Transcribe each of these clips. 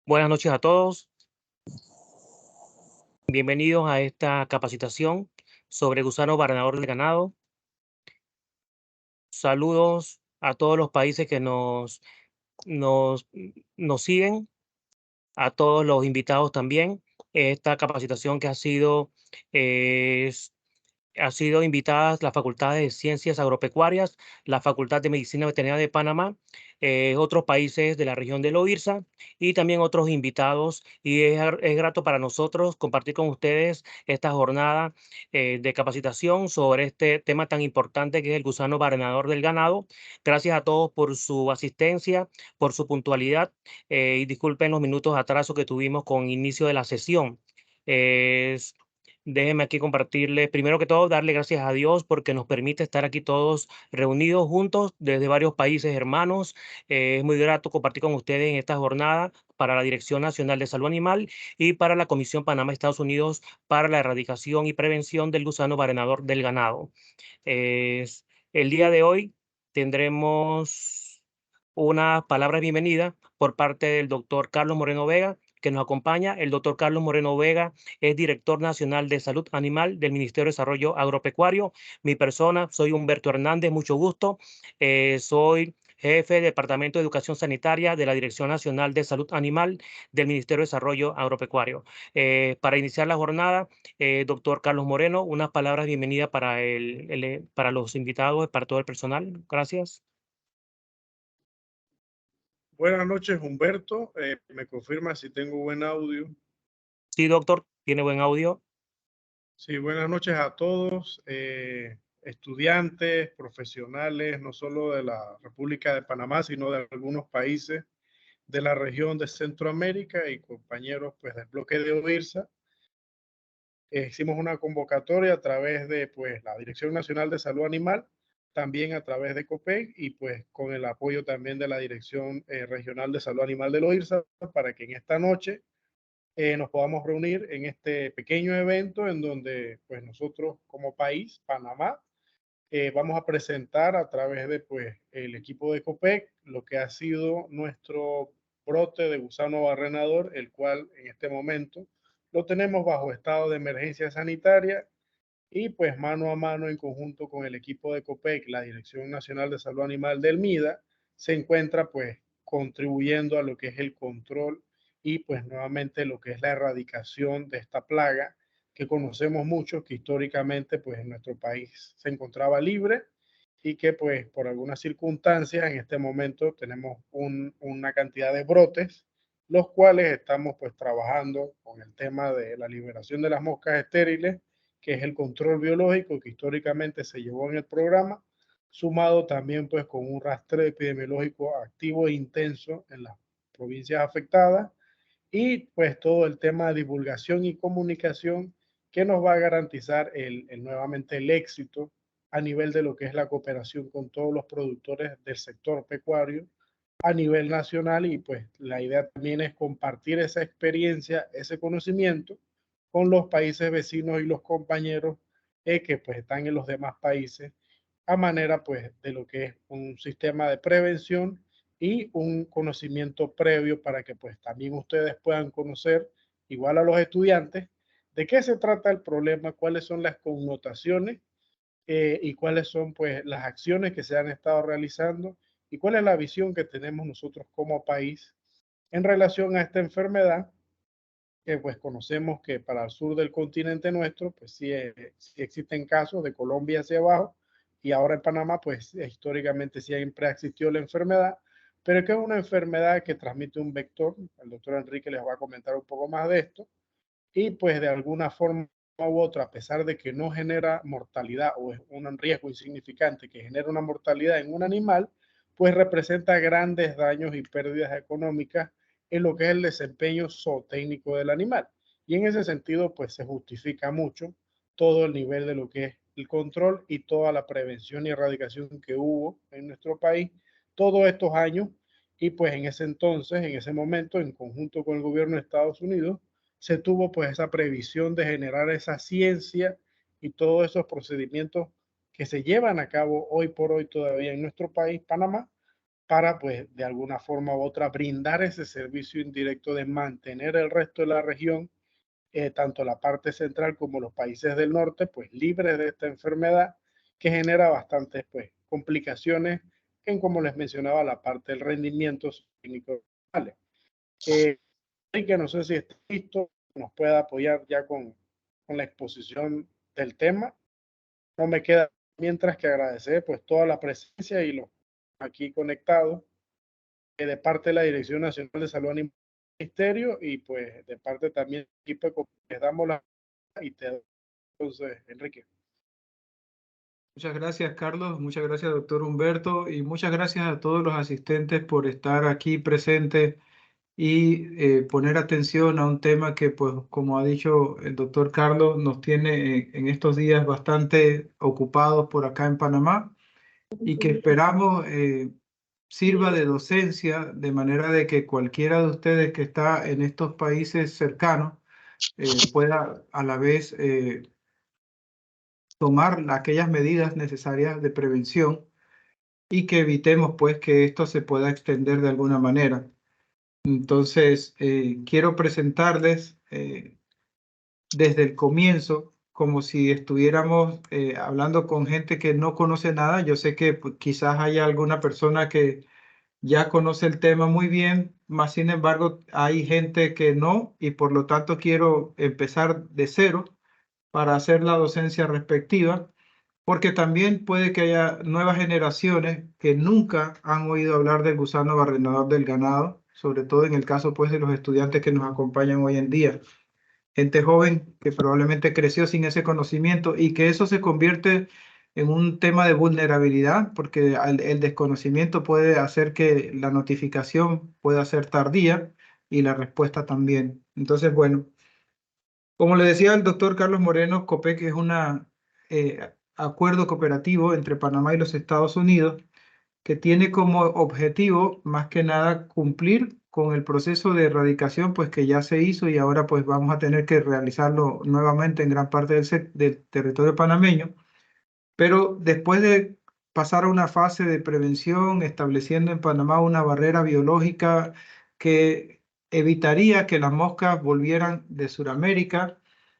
Buenas noches a todos. Bienvenidos a esta capacitación sobre gusano barrenador del ganado. Saludos a todos los países que nos, nos siguen, a todos los invitados también. Esta capacitación que ha sido invitadas la Facultad de Ciencias Agropecuarias, la Facultad de Medicina Veterinaria de Panamá, otros países de la región de Loíza y también otros invitados. Y es grato para nosotros compartir con ustedes esta jornada de capacitación sobre este tema tan importante que es el gusano barrenador del ganado. Gracias a todos por su asistencia, por su puntualidad y disculpen los minutos de atraso que tuvimos con inicio de la sesión. Déjenme aquí compartirles, primero que todo, darle gracias a Dios porque nos permite estar aquí todos reunidos juntos desde varios países hermanos. Es muy grato compartir con ustedes en esta jornada para la Dirección Nacional de Salud Animal y para la Comisión Panamá-Estados Unidos para la erradicación y prevención del gusano barrenador del ganado. El día de hoy tendremos una palabra de bienvenida por parte del doctor Carlos Moreno Vega, que nos acompaña. El doctor Carlos Moreno Vega es director nacional de salud animal del Ministerio de Desarrollo Agropecuario. Mi persona, soy Humberto Hernández, mucho gusto. Soy jefe del Departamento de Educación Sanitaria de la Dirección Nacional de Salud Animal del Ministerio de Desarrollo Agropecuario. Para iniciar la jornada, doctor Carlos Moreno, unas palabras de bienvenida para, para los invitados, para todo el personal. Gracias. Buenas noches, Humberto. ¿Me confirma si tengo buen audio? Sí, doctor, tiene buen audio. Sí, buenas noches a todos, estudiantes, profesionales, no solo de la República de Panamá, sino de algunos países de la región de Centroamérica y compañeros pues, del bloque de OIRSA. Hicimos una convocatoria a través de pues, la Dirección Nacional de Salud Animal, también a través de COPEC y pues con el apoyo también de la Dirección Regional de Salud Animal de OIRSA para que en esta noche nos podamos reunir en este pequeño evento en donde pues nosotros como país, Panamá, vamos a presentar a través de pues el equipo de COPEC lo que ha sido nuestro brote de gusano barrenador, el cual en este momento lo tenemos bajo estado de emergencia sanitaria y pues mano a mano en conjunto con el equipo de COPEC, la Dirección Nacional de Salud Animal del MIDA, se encuentra pues contribuyendo a lo que es el control y pues nuevamente lo que es la erradicación de esta plaga que conocemos mucho, que históricamente pues en nuestro país se encontraba libre y que pues por algunas circunstancias en este momento tenemos una cantidad de brotes, los cuales estamos pues trabajando con el tema de la liberación de las moscas estériles, que es el control biológico que históricamente se llevó en el programa, sumado también pues con un rastreo epidemiológico activo e intenso en las provincias afectadas y pues todo el tema de divulgación y comunicación que nos va a garantizar nuevamente el éxito a nivel de lo que es la cooperación con todos los productores del sector pecuario a nivel nacional y pues la idea también es compartir esa experiencia, ese conocimiento con los países vecinos y los compañeros que pues están en los demás países a manera pues de lo que es un sistema de prevención y un conocimiento previo para que pues también ustedes puedan conocer, igual a los estudiantes, de qué se trata el problema, cuáles son las connotaciones y cuáles son pues las acciones que se han estado realizando y cuál es la visión que tenemos nosotros como país en relación a esta enfermedad que pues conocemos que para el sur del continente nuestro pues sí existen casos de Colombia hacia abajo y ahora en Panamá pues históricamente siempre existió la enfermedad, pero que es una enfermedad que transmite un vector. El doctor Enrique les va a comentar un poco más de esto y pues de alguna forma u otra, a pesar de que no genera mortalidad o es un riesgo insignificante que genera una mortalidad en un animal, pues representa grandes daños y pérdidas económicas en lo que es el desempeño zootécnico del animal. Y en ese sentido, pues se justifica mucho todo el nivel de lo que es el control y toda la prevención y erradicación que hubo en nuestro país todos estos años. Y pues en ese entonces, en ese momento, en conjunto con el gobierno de Estados Unidos, se tuvo pues esa previsión de generar esa ciencia y todos esos procedimientos que se llevan a cabo hoy por hoy todavía en nuestro país, Panamá, para, pues, de alguna forma u otra, brindar ese servicio indirecto de mantener el resto de la región, tanto la parte central como los países del norte, pues libres de esta enfermedad que genera bastantes, pues, complicaciones en, como les mencionaba, la parte del rendimiento técnico. Que no sé si está listo, nos pueda apoyar ya con la exposición del tema. No me queda mientras que agradecer pues toda la presencia y los aquí conectados, de parte de la Dirección Nacional de Salud Animal del Ministerio y pues de parte también del equipo de les damos la y te doy, entonces, Enrique. Muchas gracias, Carlos. Muchas gracias, doctor Humberto. Y muchas gracias a todos los asistentes por estar aquí presentes y poner atención a un tema que, pues, como ha dicho el doctor Carlos, nos tiene en estos días bastante ocupados por acá en Panamá y que esperamos sirva de docencia, de manera de que cualquiera de ustedes que está en estos países cercanos pueda a la vez tomar aquellas medidas necesarias de prevención y que evitemos pues que esto se pueda extender de alguna manera. Entonces, quiero presentarles desde el comienzo, como si estuviéramos hablando con gente que no conoce nada. Yo sé que pues, quizás haya alguna persona que ya conoce el tema muy bien, más sin embargo hay gente que no, y por lo tanto quiero empezar de cero para hacer la docencia respectiva, porque también puede que haya nuevas generaciones que nunca han oído hablar del gusano barrenador del ganado, sobre todo en el caso pues de los estudiantes que nos acompañan hoy en día. Gente joven que probablemente creció sin ese conocimiento y que eso se convierte en un tema de vulnerabilidad, porque el desconocimiento puede hacer que la notificación pueda ser tardía y la respuesta también. Entonces, bueno, como le decía el doctor Carlos Moreno, COPEC es un acuerdo cooperativo entre Panamá y los Estados Unidos que tiene como objetivo más que nada cumplir con el proceso de erradicación pues que ya se hizo y ahora pues vamos a tener que realizarlo nuevamente en gran parte del territorio panameño, pero después de pasar a una fase de prevención, estableciendo en Panamá una barrera biológica que evitaría que las moscas volvieran de Sudamérica,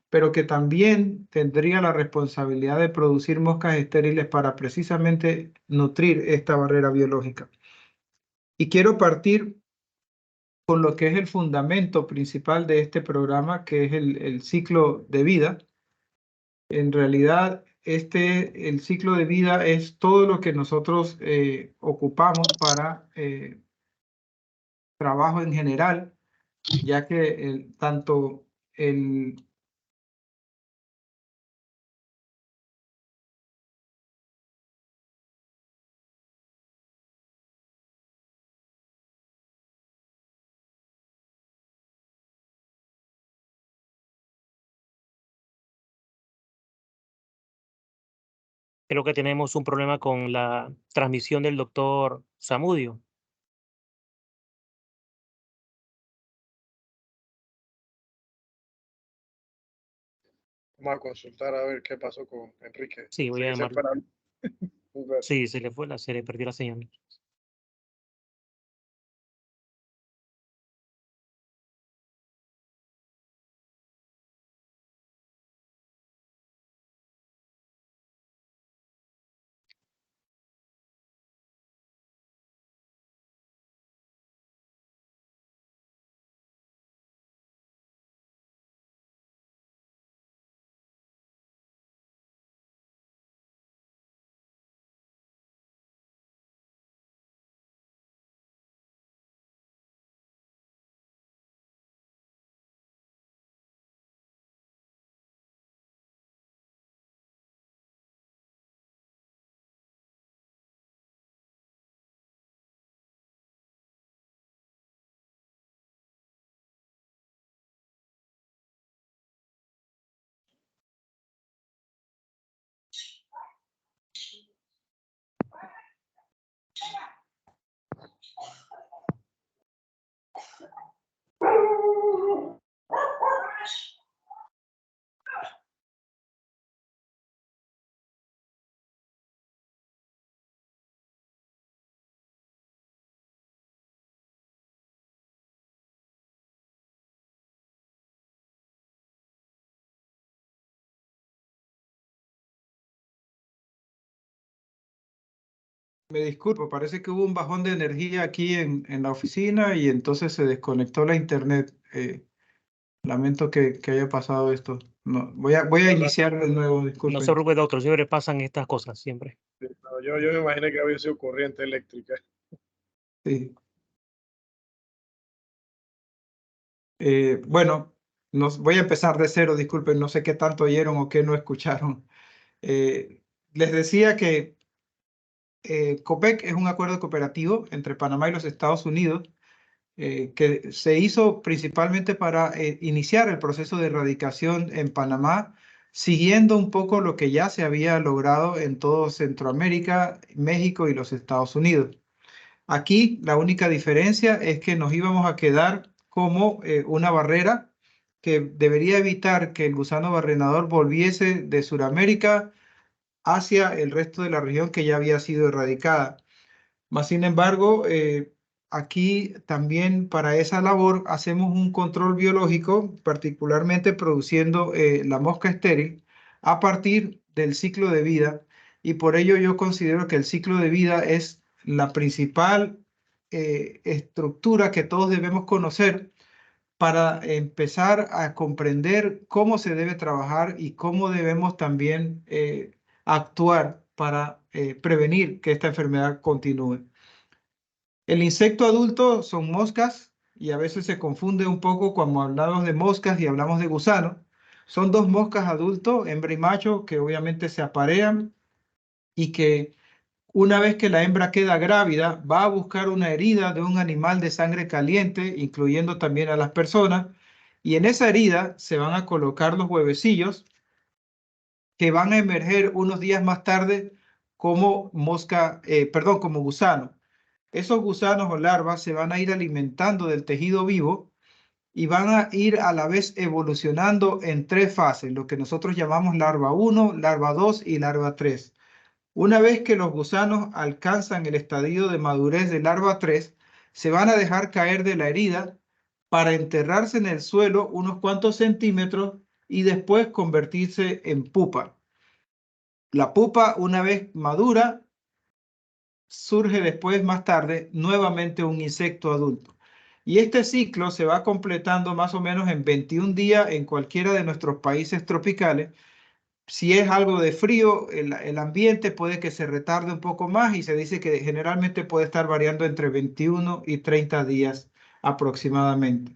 pero que también tendría la responsabilidad de producir moscas estériles para precisamente nutrir esta barrera biológica. Y quiero partir con lo que es el fundamento principal de este programa, que es el ciclo de vida. En realidad, el ciclo de vida es todo lo que nosotros ocupamos para trabajo en general, ya que tanto el Creo que tenemos un problema con la transmisión del doctor Zamudio. Vamos a consultar a ver qué pasó con Enrique. Sí, voy Sé a que se llamarlo. para. Sí, se le perdió la señal. Me disculpo, parece que hubo un bajón de energía aquí en la oficina y entonces se desconectó la internet. Lamento que haya pasado esto. No, voy a iniciar de nuevo, No se disculpen. preocupe, doctor, siempre pasan estas cosas, siempre. No, yo me imaginé que había sido corriente eléctrica. Sí. Bueno, voy a empezar de cero, disculpen, no sé qué tanto oyeron o qué no escucharon. Les decía que COPEC es un acuerdo cooperativo entre Panamá y los Estados Unidos que se hizo principalmente para iniciar el proceso de erradicación en Panamá, siguiendo un poco lo que ya se había logrado en todo Centroamérica, México y los Estados Unidos. Aquí la única diferencia es que nos íbamos a quedar como una barrera que debería evitar que el gusano barrenador volviese de Sudamérica hacia el resto de la región que ya había sido erradicada. Mas, sin embargo, aquí también para esa labor hacemos un control biológico, particularmente produciendo la mosca estéril a partir del ciclo de vida, y por ello yo considero que el ciclo de vida es la principal estructura que todos debemos conocer para empezar a comprender cómo se debe trabajar y cómo debemos también actuar para prevenir que esta enfermedad continúe. El insecto adulto son moscas y a veces se confunde un poco cuando hablamos de moscas y hablamos de gusanos. Son dos moscas adultos, hembra y macho, que obviamente se aparean y que una vez que la hembra queda grávida va a buscar una herida de un animal de sangre caliente, incluyendo también a las personas, y en esa herida se van a colocar los huevecillos que van a emerger unos días más tarde como como gusano. Esos gusanos o larvas se van a ir alimentando del tejido vivo y van a ir a la vez evolucionando en tres fases, lo que nosotros llamamos larva 1, larva 2 y larva 3. Una vez que los gusanos alcanzan el estadio de madurez de larva 3, se van a dejar caer de la herida para enterrarse en el suelo unos cuantos centímetros y después convertirse en pupa. La pupa, una vez madura, surge después, más tarde, nuevamente un insecto adulto. Y este ciclo se va completando más o menos en 21 días en cualquiera de nuestros países tropicales. Si es algo de frío, el ambiente puede que se retarde un poco más y se dice que generalmente puede estar variando entre 21 y 30 días aproximadamente.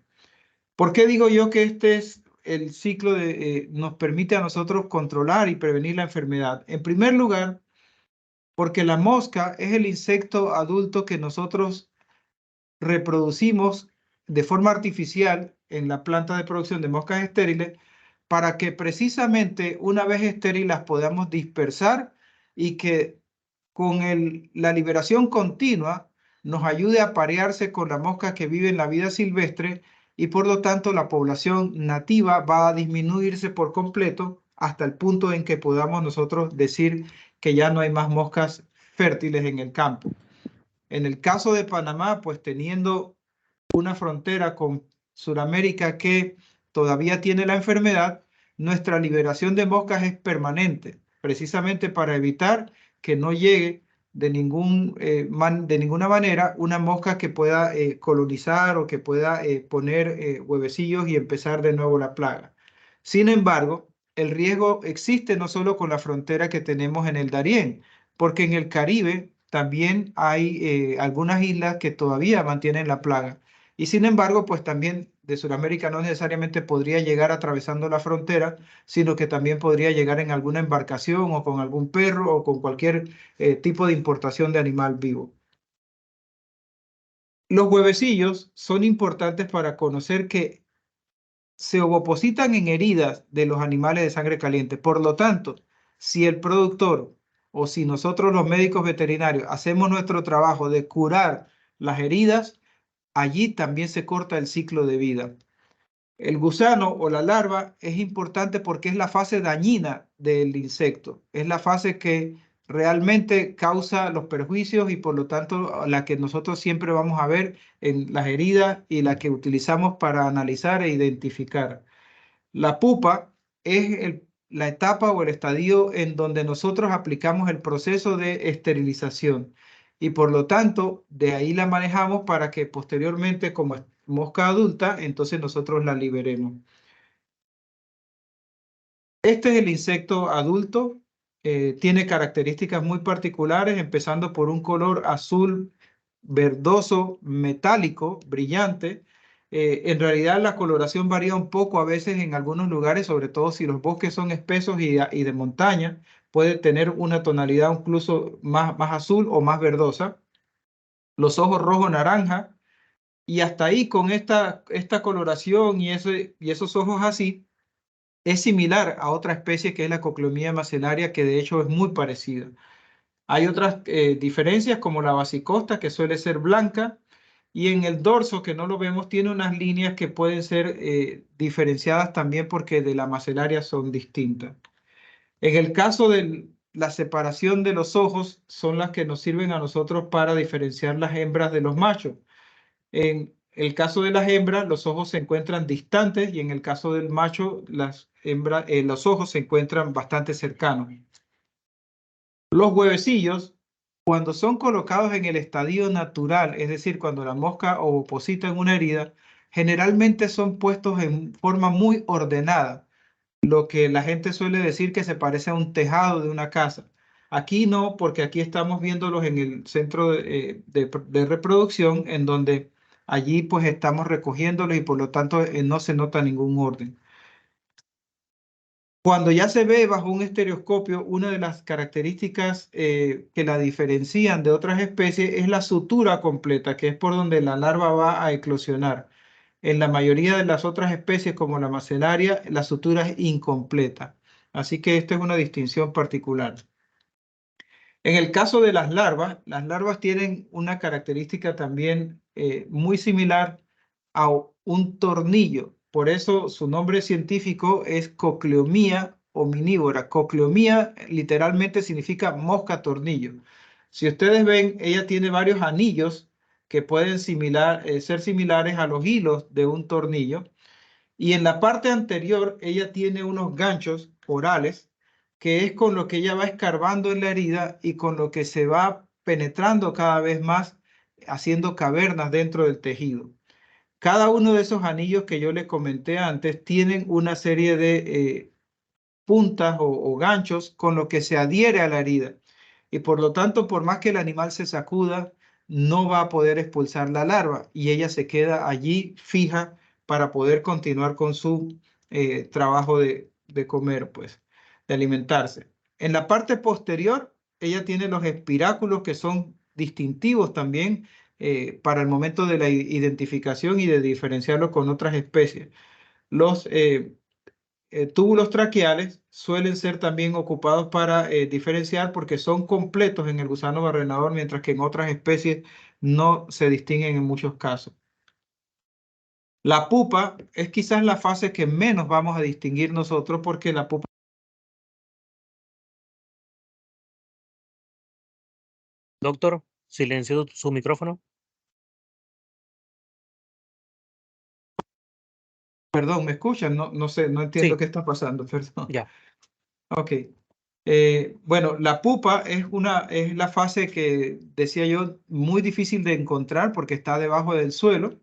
¿Por qué digo yo que este es el ciclo nos permite a nosotros controlar y prevenir la enfermedad? En primer lugar, porque la mosca es el insecto adulto que nosotros reproducimos de forma artificial en la planta de producción de moscas estériles para que precisamente una vez estériles las podamos dispersar y que con la liberación continua nos ayude a parearse con la mosca que vive en la vida silvestre y por lo tanto la población nativa va a disminuirse por completo hasta el punto en que podamos nosotros decir que ya no hay más moscas fértiles en el campo. En el caso de Panamá, pues teniendo una frontera con Sudamérica que todavía tiene la enfermedad, nuestra liberación de moscas es permanente, precisamente para evitar que no llegue de ninguna manera una mosca que pueda colonizar o que pueda poner huevecillos y empezar de nuevo la plaga. Sin embargo, el riesgo existe no solo con la frontera que tenemos en el Darién, porque en el Caribe también hay algunas islas que todavía mantienen la plaga. Y sin embargo, pues también de Sudamérica no necesariamente podría llegar atravesando la frontera, sino que también podría llegar en alguna embarcación o con algún perro o con cualquier tipo de importación de animal vivo. Los huevecillos son importantes para conocer que se ovopositan en heridas de los animales de sangre caliente. Por lo tanto, si el productor o si nosotros los médicos veterinarios hacemos nuestro trabajo de curar las heridas, allí también se corta el ciclo de vida. El gusano o la larva es importante porque es la fase dañina del insecto, es la fase que realmente causa los perjuicios y por lo tanto la que nosotros siempre vamos a ver en las heridas y la que utilizamos para analizar e identificar. La pupa es la etapa o el estadio en donde nosotros aplicamos el proceso de esterilización. y por lo tanto de ahí la manejamos para que posteriormente como es mosca adulta, entonces nosotros la liberemos. Este es el insecto adulto, tiene características muy particulares, empezando por un color azul verdoso, metálico, brillante. En realidad la coloración varía un poco a veces en algunos lugares, sobre todo si los bosques son espesos y de montaña, puede tener una tonalidad incluso más azul o más verdosa. Los ojos rojo-naranja, y hasta ahí con esta coloración y esos ojos así, es similar a otra especie que es la Coclomía macellaria, que de hecho es muy parecida. Hay otras diferencias como la basicosta, que suele ser blanca, y en el dorso, que no lo vemos, tiene unas líneas que pueden ser diferenciadas también porque de la macellaria son distintas. En el caso de la separación de los ojos, son las que nos sirven a nosotros para diferenciar las hembras de los machos. En el caso de las hembras, los ojos se encuentran distantes y en el caso del macho, los ojos se encuentran bastante cercanos. Los huevecillos, cuando son colocados en el estadio natural, es decir, cuando la mosca ovoposita en una herida, generalmente son puestos en forma muy ordenada, lo que la gente suele decir que se parece a un tejado de una casa. Aquí no, porque aquí estamos viéndolos en el centro de reproducción, en donde allí pues estamos recogiéndolos y por lo tanto no se nota ningún orden. Cuando ya se ve bajo un estereoscopio, una de las características que la diferencian de otras especies es la sutura completa, que es por donde la larva va a eclosionar. En la mayoría de las otras especies, como la macellaria, la sutura es incompleta. Así que esta es una distinción particular. En el caso de las larvas tienen una característica también muy similar a un tornillo. Por eso su nombre científico es Cocleomia omnívora. Cocleomia literalmente significa mosca tornillo. Si ustedes ven, ella tiene varios anillos que pueden ser similares a los hilos de un tornillo. Y en la parte anterior, ella tiene unos ganchos orales, que es con lo que ella va escarbando en la herida y con lo que se va penetrando cada vez más, haciendo cavernas dentro del tejido. Cada uno de esos anillos que yo les comenté antes tienen una serie de puntas o ganchos con lo que se adhiere a la herida. Y por lo tanto, por más que el animal se sacuda, no va a poder expulsar la larva y ella se queda allí fija para poder continuar con su trabajo de comer, pues, de alimentarse. En la parte posterior, ella tiene los espiráculos que son distintivos también para el momento de la identificación y de diferenciarlo con otras especies. Los túbulos traqueales suelen ser también ocupados para diferenciar porque son completos en el gusano barrenador, mientras que en otras especies no se distinguen en muchos casos. La pupa es quizás la fase que menos vamos a distinguir nosotros porque la pupa... Doctor, silencio su micrófono. Perdón, ¿me escuchan? No sé, no entiendo Sí, qué está pasando, perdón. ya. Ok. Bueno, la pupa es la fase que decía yo muy difícil de encontrar porque está debajo del suelo.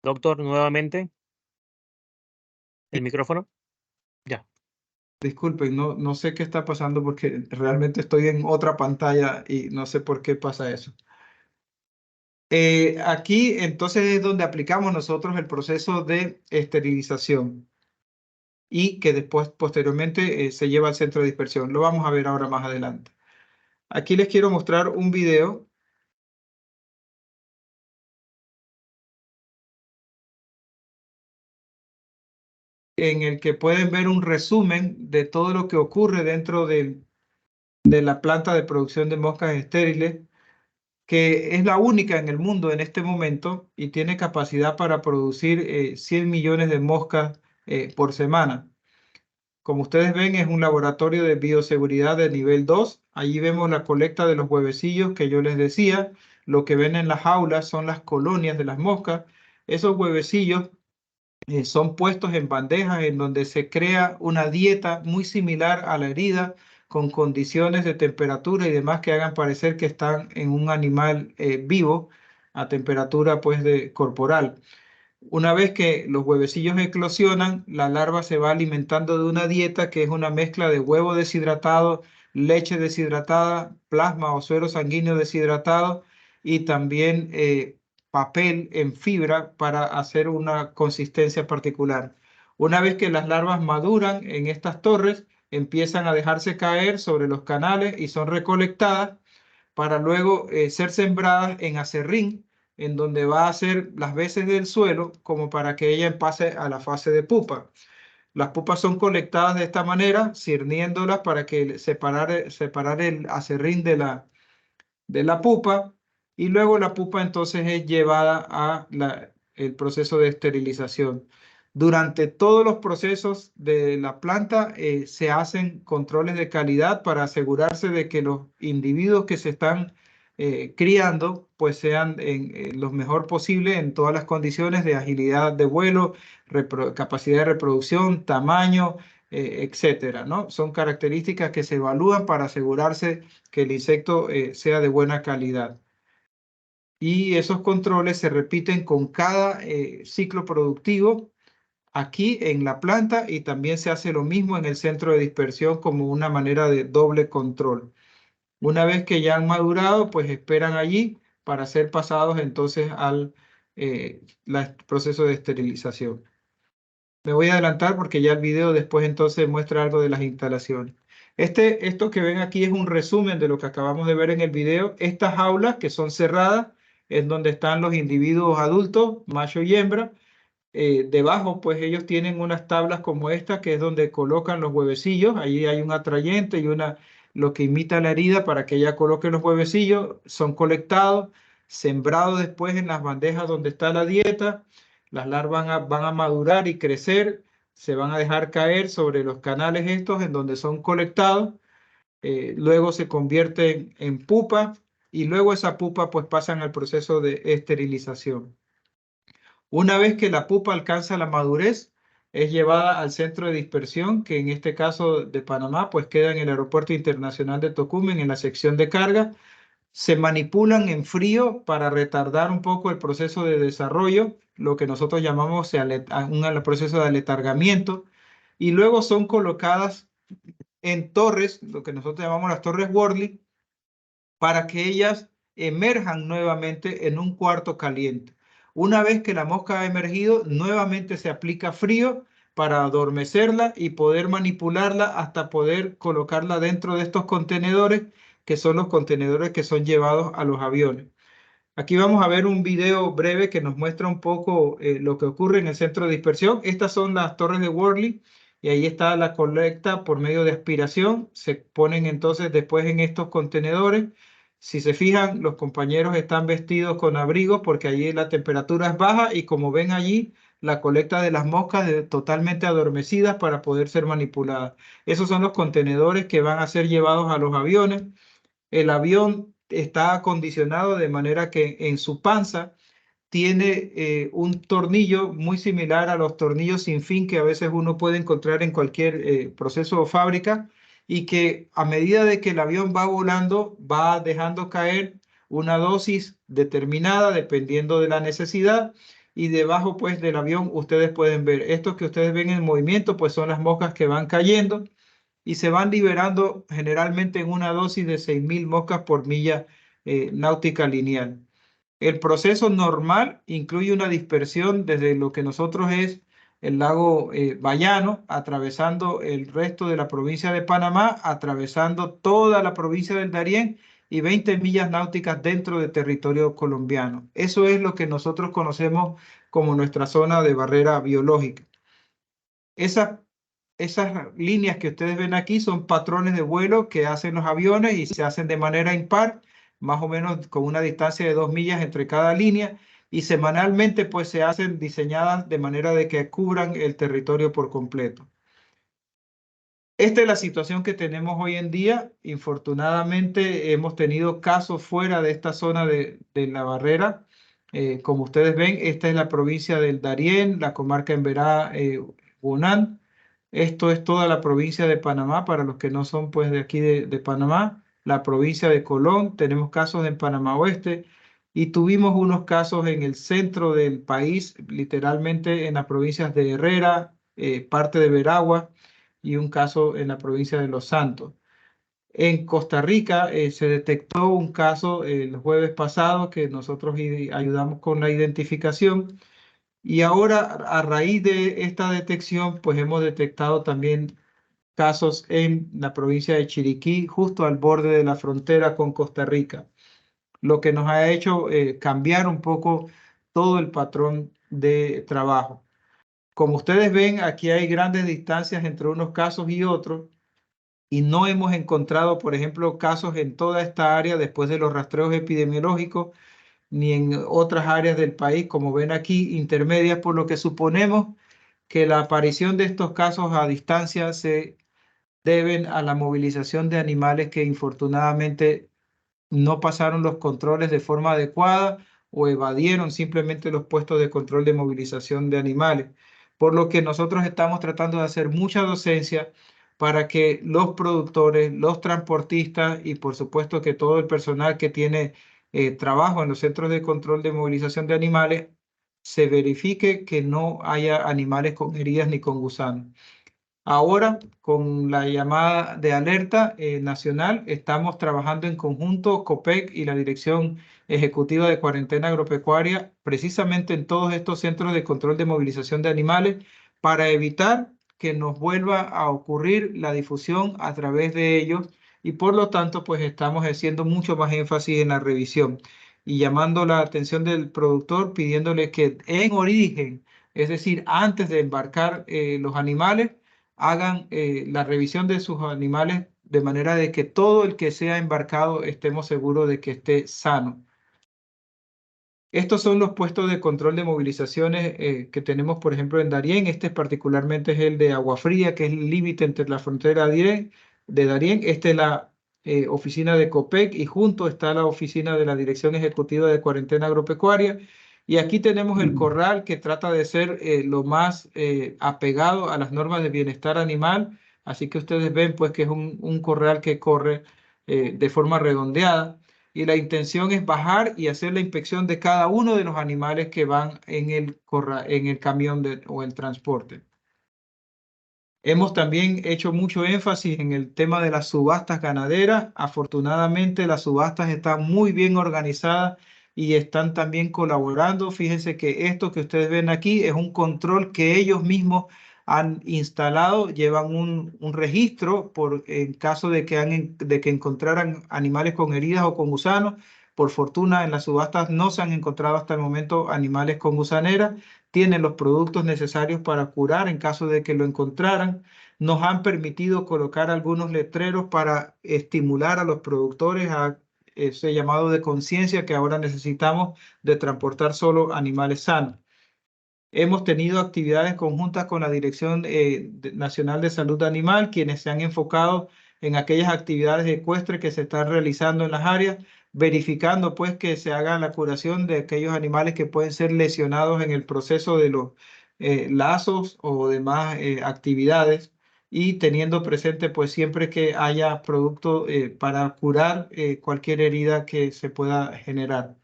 Doctor, nuevamente, el micrófono. Ya. Disculpen, no sé qué está pasando porque realmente estoy en otra pantalla y no sé por qué pasa eso. Aquí entonces es donde aplicamos nosotros el proceso de esterilización y que después posteriormente se lleva al centro de dispersión. Lo vamos a ver ahora más adelante. Aquí les quiero mostrar un video en el que pueden ver un resumen de todo lo que ocurre dentro de la planta de producción de moscas estériles, que es la única en el mundo en este momento y tiene capacidad para producir 100 millones de moscas por semana. Como ustedes ven, es un laboratorio de bioseguridad de nivel 2. Allí vemos la colecta de los huevecillos que yo les decía. Lo que ven en las jaulas son las colonias de las moscas. Esos huevecillos son puestos en bandejas en donde se crea una dieta muy similar a la herida, con condiciones de temperatura y demás que hagan parecer que están en un animal vivo a temperatura pues corporal. Una vez que los huevecillos eclosionan, la larva se va alimentando de una dieta que es una mezcla de huevo deshidratado, leche deshidratada, plasma o suero sanguíneo deshidratado y también papel en fibra para hacer una consistencia particular. Una vez que las larvas maduran en estas torres, empiezan a dejarse caer sobre los canales y son recolectadas para luego ser sembradas en acerrín, en donde va a hacer las veces del suelo como para que ella pase a la fase de pupa. Las pupas son colectadas de esta manera, cirniéndolas para que separar el acerrín de la pupa, y luego la pupa entonces es llevada a el proceso de esterilización. Durante todos los procesos de la planta se hacen controles de calidad para asegurarse de que los individuos que se están criando pues sean lo mejor posible en todas las condiciones de agilidad de vuelo, capacidad de reproducción, tamaño, etcétera, ¿no? Son características que se evalúan para asegurarse que el insecto sea de buena calidad. Y esos controles se repiten con cada ciclo productivo aquí en la planta, y también se hace lo mismo en el centro de dispersión como una manera de doble control. Una vez que ya han madurado, pues esperan allí para ser pasados entonces al proceso de esterilización. Me voy a adelantar porque ya el video después entonces muestra algo de las instalaciones. Esto que ven aquí es un resumen de lo que acabamos de ver en el video. Estas jaulas que son cerradas es donde están los individuos adultos, macho y hembra. Debajo, pues ellos tienen unas tablas como esta, que es donde colocan los huevecillos. Allí hay un atrayente y lo que imita la herida para que ella coloque los huevecillos. Son colectados, sembrados después en las bandejas donde está la dieta. Las larvas van a madurar y crecer, se van a dejar caer sobre los canales estos en donde son colectados. Luego se convierten en pupa y luego esa pupa pues pasan al proceso de esterilización. Una vez que la pupa alcanza la madurez, es llevada al centro de dispersión, que en este caso de Panamá, pues queda en el Aeropuerto Internacional de Tocumen, en la sección de carga. Se manipulan en frío para retardar un poco el proceso de desarrollo, lo que nosotros llamamos un proceso de aletargamiento, y luego son colocadas en torres, lo que nosotros llamamos las torres Worley, para que ellas emerjan nuevamente en un cuarto caliente. Una vez que la mosca ha emergido, nuevamente se aplica frío para adormecerla y poder manipularla hasta poder colocarla dentro de estos contenedores, que son los contenedores que son llevados a los aviones. Aquí vamos a ver un video breve que nos muestra un poco lo que ocurre en el centro de dispersión. Estas son las torres de Worley y ahí está la colecta por medio de aspiración. Se ponen entonces después en estos contenedores. Si se fijan, los compañeros están vestidos con abrigos porque allí la temperatura es baja, y como ven allí, la colecta de las moscas totalmente adormecidas para poder ser manipuladas. Esos son los contenedores que van a ser llevados a los aviones. El avión está acondicionado de manera que en su panza tiene un tornillo muy similar a los tornillos sin fin que a veces uno puede encontrar en cualquier proceso o fábrica, y que a medida de que el avión va volando va dejando caer una dosis determinada dependiendo de la necesidad, y debajo pues del avión ustedes pueden ver estos que ustedes ven en movimiento, pues son las moscas que van cayendo y se van liberando generalmente en una dosis de 6.000 moscas por milla náutica lineal. El proceso normal incluye una dispersión desde lo que nosotros es el lago Bayano, atravesando el resto de la provincia de Panamá, atravesando toda la provincia del Darién y 20 millas náuticas dentro de territorio colombiano. Eso es lo que nosotros conocemos como nuestra zona de barrera biológica. Esas líneas que ustedes ven aquí son patrones de vuelo que hacen los aviones y se hacen de manera impar, más o menos con una distancia de 2 millas entre cada línea, y semanalmente pues se hacen diseñadas de manera de que cubran el territorio por completo. Esta es la situación que tenemos hoy en día. Infortunadamente hemos tenido casos fuera de esta zona de la barrera. Como ustedes ven, esta es la provincia del Darién, la comarca Emberá, Huanan. Esto es toda la provincia de Panamá, para los que no son pues de aquí de Panamá. La provincia de Colón, tenemos casos en Panamá Oeste y tuvimos unos casos en el centro del país, literalmente en las provincias de Herrera, parte de Veragua y un caso en la provincia de Los Santos. En Costa Rica se detectó un caso el jueves pasado que nosotros ayudamos con la identificación y ahora a raíz de esta detección pues hemos detectado también casos en la provincia de Chiriquí, justo al borde de la frontera con Costa Rica, lo que nos ha hecho cambiar un poco todo el patrón de trabajo. Como ustedes ven, aquí hay grandes distancias entre unos casos y otros y no hemos encontrado, por ejemplo, casos en toda esta área después de los rastreos epidemiológicos, ni en otras áreas del país, como ven aquí, intermedias, por lo que suponemos que la aparición de estos casos a distancia se deben a la movilización de animales que infortunadamente no pasaron los controles de forma adecuada o evadieron simplemente los puestos de control de movilización de animales. Por lo que nosotros estamos tratando de hacer mucha docencia para que los productores, los transportistas y por supuesto que todo el personal que tiene trabajo en los centros de control de movilización de animales se verifique que no haya animales con heridas ni con gusanos. Ahora, con la llamada de alerta nacional, estamos trabajando en conjunto, COPEC y la Dirección Ejecutiva de Cuarentena Agropecuaria, precisamente en todos estos centros de control de movilización de animales, para evitar que nos vuelva a ocurrir la difusión a través de ellos y por lo tanto, pues estamos haciendo mucho más énfasis en la revisión y llamando la atención del productor, pidiéndole que en origen, es decir, antes de embarcar los animales, hagan la revisión de sus animales de manera de que todo el que sea embarcado estemos seguros de que esté sano. Estos son los puestos de control de movilizaciones que tenemos, por ejemplo, en Darién. Este particularmente es el de Agua Fría, que es el límite entre la frontera de Darién. Esta es la oficina de COPEC y junto está la oficina de la Dirección Ejecutiva de Cuarentena Agropecuaria. Y aquí tenemos el corral que trata de ser lo más apegado a las normas de bienestar animal. Así que ustedes ven pues que es un corral que corre de forma redondeada y la intención es bajar y hacer la inspección de cada uno de los animales que van en el camión o el transporte. Hemos también hecho mucho énfasis en el tema de las subastas ganaderas. Afortunadamente, las subastas están muy bien organizadas y están también colaborando. Fíjense que esto que ustedes ven aquí es un control que ellos mismos han instalado, llevan un registro en caso de que encontraran animales con heridas o con gusanos. Por fortuna, en las subastas no se han encontrado hasta el momento animales con gusanera. Tienen los productos necesarios para curar en caso de que lo encontraran. Nos han permitido colocar algunos letreros para estimular a los productores a ese llamado de conciencia que ahora necesitamos de transportar solo animales sanos. Hemos tenido actividades conjuntas con la Dirección Nacional de Salud Animal, quienes se han enfocado en aquellas actividades ecuestres que se están realizando en las áreas, verificando pues que se haga la curación de aquellos animales que pueden ser lesionados en el proceso de los lazos o demás actividades y teniendo presente pues siempre que haya producto para curar cualquier herida que se pueda generar.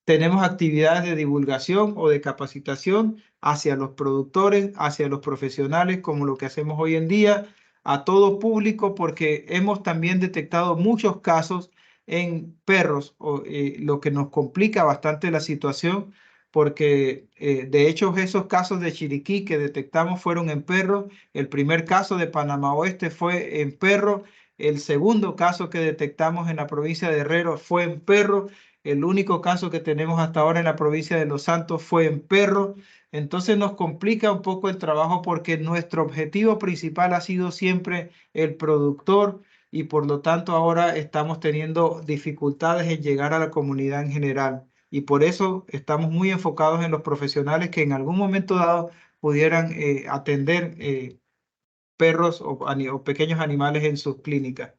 Tenemos actividades de divulgación o de capacitación hacia los productores, hacia los profesionales, como lo que hacemos hoy en día, a todo público, porque hemos también detectado muchos casos en perros, lo que nos complica bastante la situación, porque de hecho esos casos de Chiriquí que detectamos fueron en perros. El primer caso de Panamá Oeste fue en perro. El segundo caso que detectamos en la provincia de Herrera fue en perro. El único caso que tenemos hasta ahora en la provincia de Los Santos fue en perro. Entonces nos complica un poco el trabajo porque nuestro objetivo principal ha sido siempre el productor y por lo tanto ahora estamos teniendo dificultades en llegar a la comunidad en general. Y por eso estamos muy enfocados en los profesionales que en algún momento dado pudieran atender perros o pequeños animales en sus clínicas.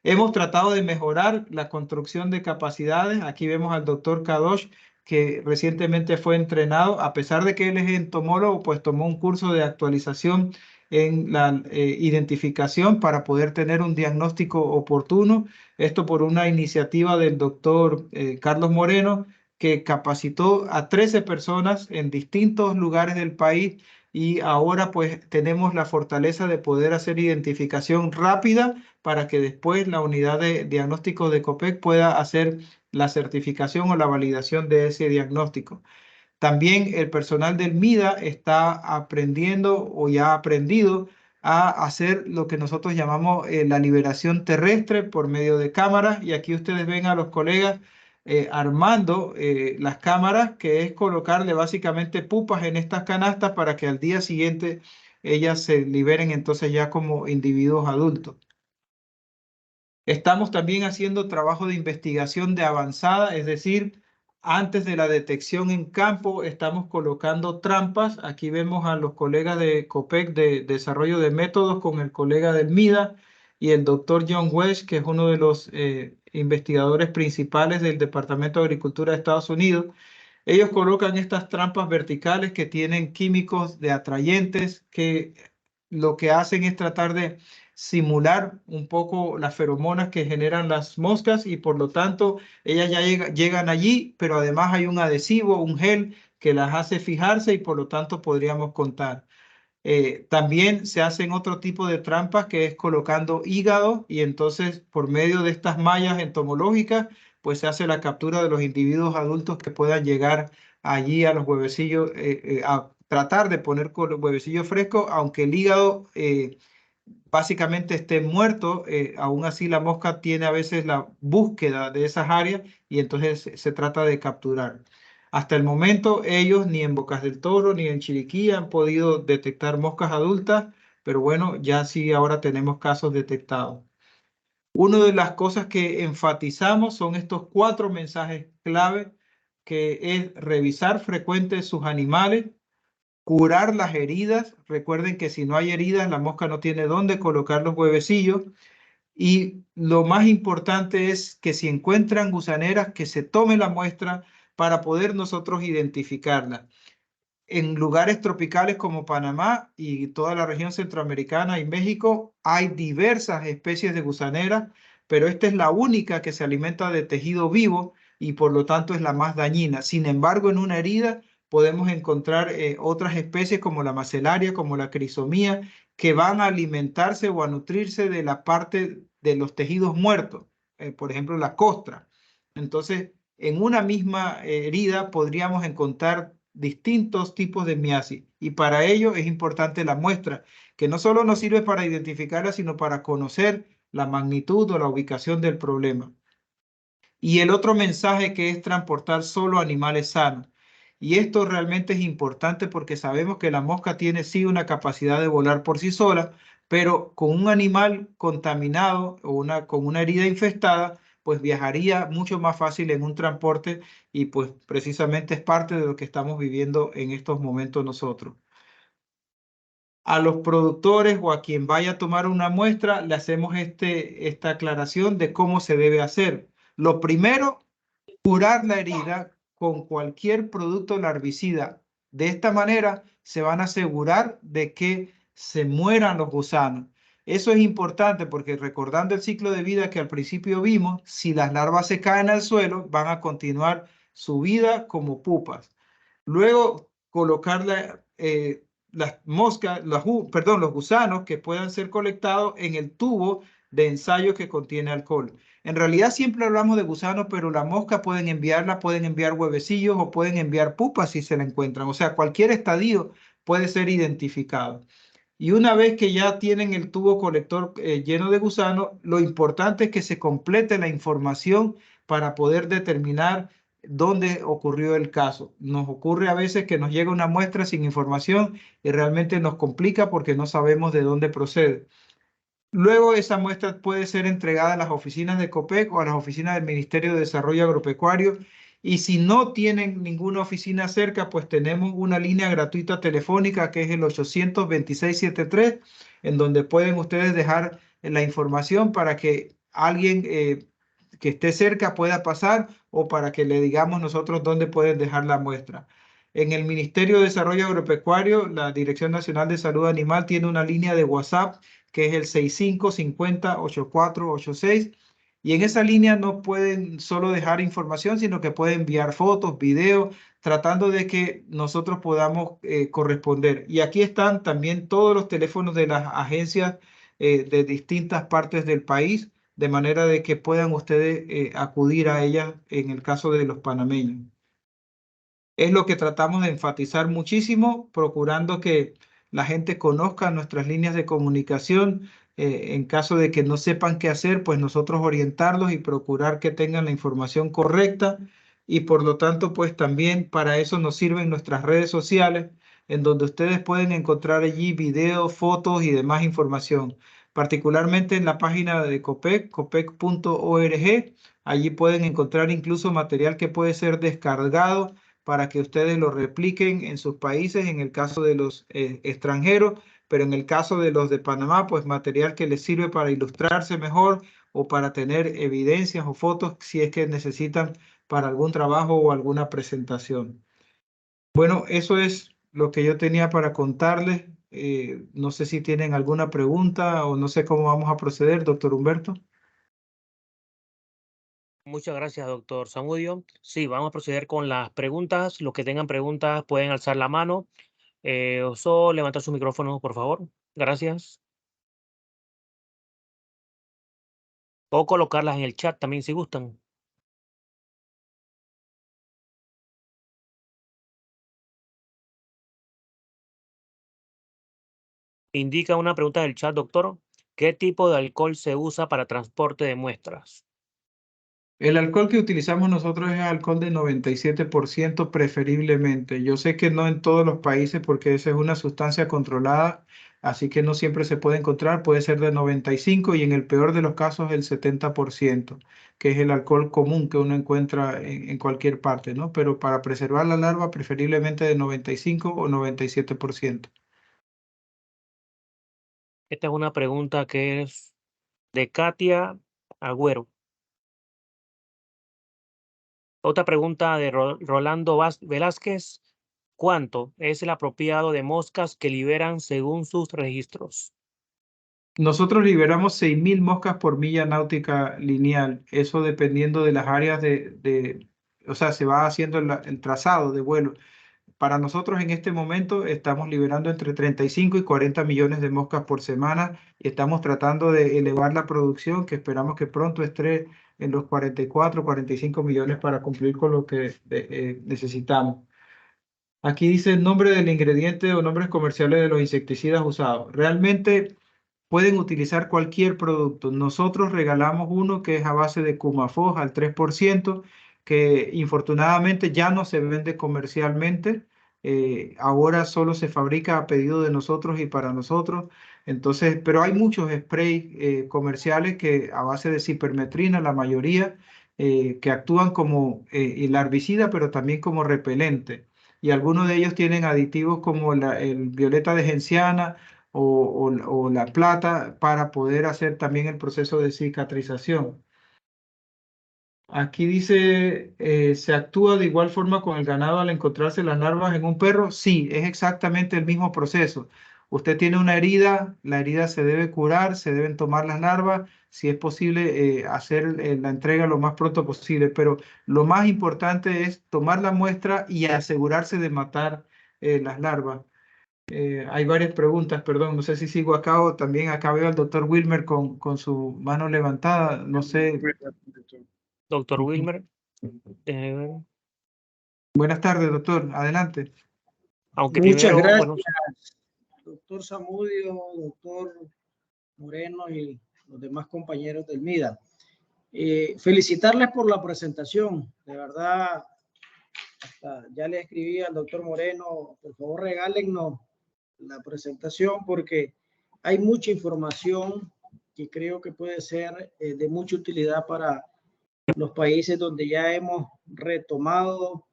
Hemos tratado de mejorar la construcción de capacidades. Aquí vemos al doctor Kadosh que recientemente fue entrenado, a pesar de que él es entomólogo, pues tomó un curso de actualización en la identificación para poder tener un diagnóstico oportuno. Esto por una iniciativa del doctor Carlos Moreno, que capacitó a 13 personas en distintos lugares del país, y ahora pues tenemos la fortaleza de poder hacer identificación rápida para que después la unidad de diagnóstico de COPEC pueda hacer la certificación o la validación de ese diagnóstico. También el personal del MIDA está aprendiendo o ya ha aprendido a hacer lo que nosotros llamamos la liberación terrestre por medio de cámaras. Y aquí ustedes ven a los colegas armando las cámaras, que es colocarle básicamente pupas en estas canastas para que al día siguiente ellas se liberen entonces ya como individuos adultos. Estamos también haciendo trabajo de investigación de avanzada, es decir, antes de la detección en campo estamos colocando trampas. Aquí vemos a los colegas de COPEC de desarrollo de métodos con el colega del MIDA y el doctor John Welch, que es uno de los investigadores principales del Departamento de Agricultura de Estados Unidos. Ellos colocan estas trampas verticales que tienen químicos de atrayentes que lo que hacen es tratar de simular un poco las feromonas que generan las moscas, y por lo tanto ellas ya llegan allí, pero además hay un adhesivo, un gel que las hace fijarse, y por lo tanto podríamos contar. También se hacen otro tipo de trampas, que es colocando hígado, y entonces por medio de estas mallas entomológicas pues se hace la captura de los individuos adultos que puedan llegar allí a los huevecillos, a tratar de poner con los huevecillos frescos, aunque el hígado básicamente esté muerto. Aún así la mosca tiene a veces la búsqueda de esas áreas, y entonces se trata de capturar. Hasta el momento ellos ni en Bocas del Toro ni en Chiriquí han podido detectar moscas adultas, pero bueno, ya sí ahora tenemos casos detectados. Una de las cosas que enfatizamos son estos 4 mensajes clave, que es revisar frecuente sus animales, curar las heridas. Recuerden que si no hay heridas, la mosca no tiene dónde colocar los huevecillos. Y lo más importante es que si encuentran gusaneras, que se tome la muestra para poder nosotros identificarla. En lugares tropicales como Panamá y toda la región centroamericana y México hay diversas especies de gusaneras, pero esta es la única que se alimenta de tejido vivo y por lo tanto es la más dañina. Sin embargo, en una herida podemos encontrar otras especies como la macelaria, como la crisomía, que van a alimentarse o a nutrirse de la parte de los tejidos muertos, por ejemplo, la costra. Entonces, en una misma herida podríamos encontrar distintos tipos de miasis, y para ello es importante la muestra, que no solo nos sirve para identificarla, sino para conocer la magnitud o la ubicación del problema. Y el otro mensaje, que es transportar solo animales sanos. Y esto realmente es importante porque sabemos que la mosca tiene sí una capacidad de volar por sí sola, pero con un animal contaminado o con una herida infestada, pues viajaría mucho más fácil en un transporte, y pues precisamente es parte de lo que estamos viviendo en estos momentos nosotros. A los productores o a quien vaya a tomar una muestra le hacemos esta aclaración de cómo se debe hacer. Lo primero, curar la herida con cualquier producto larvicida. De esta manera se van a asegurar de que se mueran los gusanos. Eso es importante porque, recordando el ciclo de vida que al principio vimos, si las larvas se caen al suelo, van a continuar su vida como pupas. Luego, colocar las moscas, los gusanos que puedan ser colectados en el tubo de ensayo que contiene alcohol. En realidad siempre hablamos de gusanos, pero la mosca pueden enviar huevecillos o pueden enviar pupas si se la encuentran. O sea, cualquier estadio puede ser identificado. Y una vez que ya tienen el tubo colector lleno de gusanos, lo importante es que se complete la información para poder determinar dónde ocurrió el caso. Nos ocurre a veces que nos llega una muestra sin información y realmente nos complica porque no sabemos de dónde procede. Luego esa muestra puede ser entregada a las oficinas de COPEC o a las oficinas del Ministerio de Desarrollo Agropecuario. Y si no tienen ninguna oficina cerca, pues tenemos una línea gratuita telefónica, que es el 800-2673, en donde pueden ustedes dejar la información para que alguien que esté cerca pueda pasar o para que le digamos nosotros dónde pueden dejar la muestra. En el Ministerio de Desarrollo Agropecuario, la Dirección Nacional de Salud Animal tiene una línea de WhatsApp que es el 6550-8486. Y en esa línea no pueden solo dejar información, sino que pueden enviar fotos, videos, tratando de que nosotros podamos corresponder. Y aquí están también todos los teléfonos de las agencias de distintas partes del país, de manera de que puedan ustedes acudir a ellas en el caso de los panameños. Es lo que tratamos de enfatizar muchísimo, procurando que la gente conozca nuestras líneas de comunicación. En caso de que no sepan qué hacer, pues nosotros orientarlos y procurar que tengan la información correcta. Y por lo tanto, pues también para eso nos sirven nuestras redes sociales, en donde ustedes pueden encontrar allí videos, fotos y demás información. Particularmente en la página de COPEC, copec.org. Allí pueden encontrar incluso material que puede ser descargado para que ustedes lo repliquen en sus países, en el caso de los extranjeros, pero en el caso de los de Panamá, pues material que les sirve para ilustrarse mejor o para tener evidencias o fotos si es que necesitan para algún trabajo o alguna presentación. Bueno, eso es lo que yo tenía para contarles. No sé si tienen alguna pregunta o no sé cómo vamos a proceder, doctor Humberto. Muchas gracias, doctor Zamudio. Sí, vamos a proceder con las preguntas. Los que tengan preguntas pueden alzar la mano o levantar su micrófono, por favor. Gracias. O colocarlas en el chat también si gustan. Indica una pregunta del chat, doctor. ¿Qué tipo de alcohol se usa para transporte de muestras? El alcohol que utilizamos nosotros es alcohol de 97% preferiblemente. Yo sé que no en todos los países porque esa es una sustancia controlada, así que no siempre se puede encontrar. Puede ser de 95 y en el peor de los casos el 70%, que es el alcohol común que uno encuentra en cualquier parte, ¿no? Pero para preservar la larva preferiblemente de 95 o 97%. Esta es una pregunta que es de Katia Agüero. Otra pregunta de Rolando Velázquez. ¿Cuánto es el apropiado de moscas que liberan según sus registros? Nosotros liberamos 6.000 moscas por milla náutica lineal, eso dependiendo de las áreas o sea, se va haciendo el trazado de vuelo. Para nosotros en este momento estamos liberando entre 35 y 40 millones de moscas por semana y estamos tratando de elevar la producción, que esperamos que pronto esté en los 44, 45 millones para cumplir con lo que necesitamos. Aquí dice el nombre del ingrediente o nombres comerciales de los insecticidas usados. Realmente pueden utilizar cualquier producto. Nosotros regalamos uno que es a base de Cumafos al 3%, que infortunadamente ya no se vende comercialmente. Ahora solo se fabrica a pedido de nosotros y para nosotros. Entonces, pero hay muchos sprays comerciales que a base de cipermetrina, la mayoría, que actúan como el herbicida, pero también como repelente. Y algunos de ellos tienen aditivos como el violeta de genciana o la plata para poder hacer también el proceso de cicatrización. Aquí dice, ¿se actúa de igual forma con el ganado al encontrarse las larvas en un perro? Sí, es exactamente el mismo proceso. Usted tiene una herida, la herida se debe curar, se deben tomar las larvas, si es posible hacer la entrega lo más pronto posible, pero lo más importante es tomar la muestra y asegurarse de matar las larvas. Hay varias preguntas, perdón, no sé si sigo acá o también acá veo al doctor Wilmer con su mano levantada, no sé. Doctor Ujú. Wilmer. eh, Buenas tardes, doctor, adelante. aunque Muchas primero, gracias, bueno, doctor Zamudio, doctor Moreno y los demás compañeros del MIDA. Felicitarles por la presentación. De verdad, hasta ya le escribí al doctor Moreno, por favor regálennos la presentación porque hay mucha información que creo que puede ser de mucha utilidad para los países donde ya hemos retomado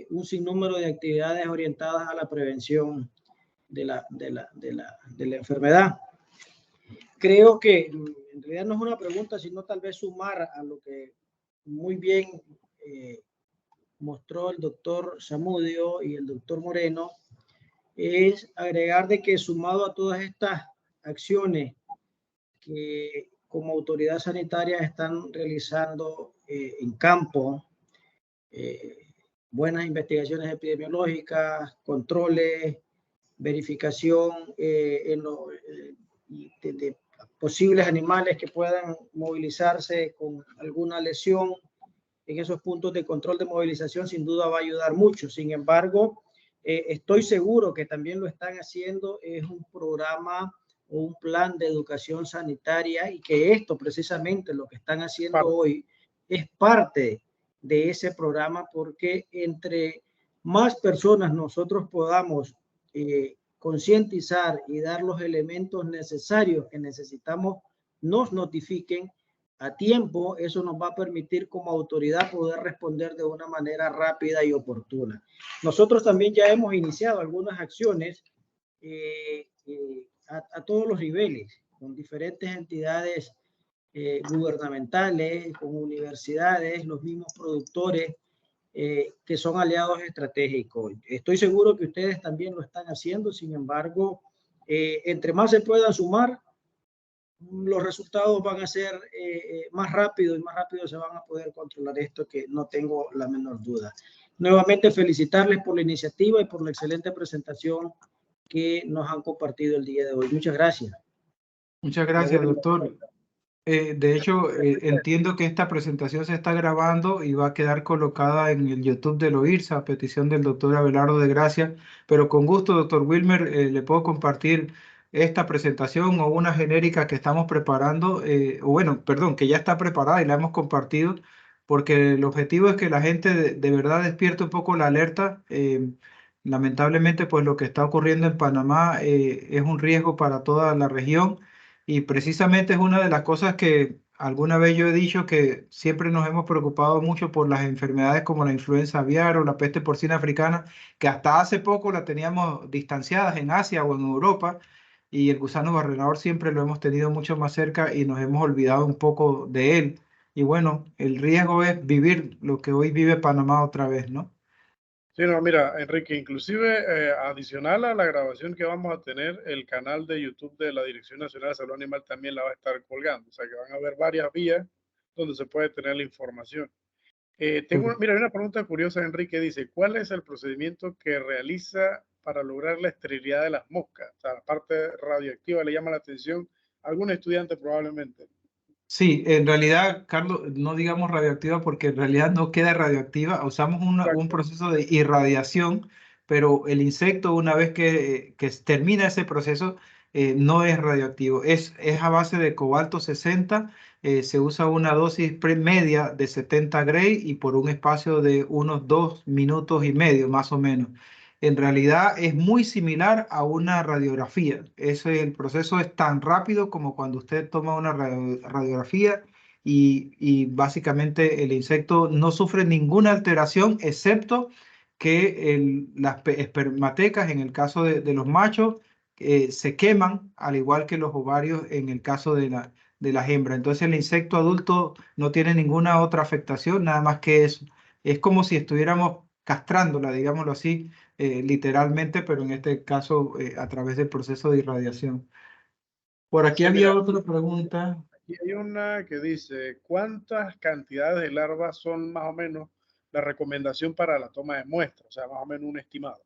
un sinnúmero de actividades orientadas a la prevención de la enfermedad. Creo que en realidad no es una pregunta, sino tal vez sumar a lo que muy bien mostró el doctor Zamudio y el doctor Moreno, es agregar de que sumado a todas estas acciones que como autoridad sanitaria están realizando en campo, buenas investigaciones epidemiológicas, controles, verificación de posibles animales que puedan movilizarse con alguna lesión. En esos puntos de control de movilización sin duda va a ayudar mucho. Sin embargo, estoy seguro que también lo están haciendo, es un programa o un plan de educación sanitaria, y que esto precisamente lo que están haciendo hoy es parte de ese programa, porque entre más personas nosotros podamos concientizar y dar los elementos necesarios que necesitamos, nos notifiquen a tiempo, eso nos va a permitir como autoridad poder responder de una manera rápida y oportuna. Nosotros también ya hemos iniciado algunas acciones a todos los niveles, con diferentes entidades gubernamentales, con universidades, los mismos productores que son aliados estratégicos. Estoy seguro que ustedes también lo están haciendo. Sin embargo, entre más se puedan sumar, los resultados van a ser más rápidos, y más rápido se van a poder controlar esto, que no tengo la menor duda. Nuevamente felicitarles por la iniciativa y por la excelente presentación que nos han compartido el día de hoy. Muchas gracias. Muchas gracias, doctor. De hecho, entiendo que esta presentación se está grabando y va a quedar colocada en el YouTube de OIRSA a petición del doctor Abelardo de Gracia, pero con gusto, doctor Wilmer, le puedo compartir esta presentación o una genérica que estamos preparando, o bueno, perdón, que ya está preparada y la hemos compartido, porque el objetivo es que la gente de verdad despierte un poco la alerta. Lamentablemente, pues lo que está ocurriendo en Panamá es un riesgo para toda la región. Y precisamente es una de las cosas que alguna vez yo he dicho, que siempre nos hemos preocupado mucho por las enfermedades como la influenza aviar o la peste porcina africana, que hasta hace poco la teníamos distanciadas en Asia o en Europa, y el gusano barrenador siempre lo hemos tenido mucho más cerca y nos hemos olvidado un poco de él. Y bueno, el riesgo es vivir lo que hoy vive Panamá otra vez, ¿no? Sí, no, mira, Enrique, inclusive adicional a la grabación que vamos a tener, el canal de YouTube de la Dirección Nacional de Salud Animal también la va a estar colgando. O sea que van a haber varias vías donde se puede tener la información. Mira, hay una pregunta curiosa, Enrique, dice, ¿cuál es el procedimiento que realiza para lograr la esterilidad de las moscas? O sea, la parte radioactiva le llama la atención a algún estudiante probablemente. Sí, en realidad, Carlos, no digamos radioactiva porque en realidad no queda radioactiva. Usamos un proceso de irradiación, pero el insecto, una vez que termina ese proceso, no es radioactivo. Es a base de cobalto 60. Se usa una dosis media de 70 Gray y por un espacio de unos 2 minutos y medio, más o menos. En realidad es muy similar a una radiografía. El proceso es tan rápido como cuando usted toma una radiografía, y básicamente el insecto no sufre ninguna alteración, excepto que las espermatecas, en el caso de los machos, se queman, al igual que los ovarios en el caso de las hembras. Entonces el insecto adulto no tiene ninguna otra afectación, nada más que eso. Es como si estuviéramos castrándola, digámoslo así, literalmente, pero en este caso a través del proceso de irradiación. Por aquí Sí, había mira, otra pregunta. aquí hay una que dice, ¿cuántas cantidades de larvas son más o menos la recomendación para la toma de muestras? O sea, más o menos un estimado.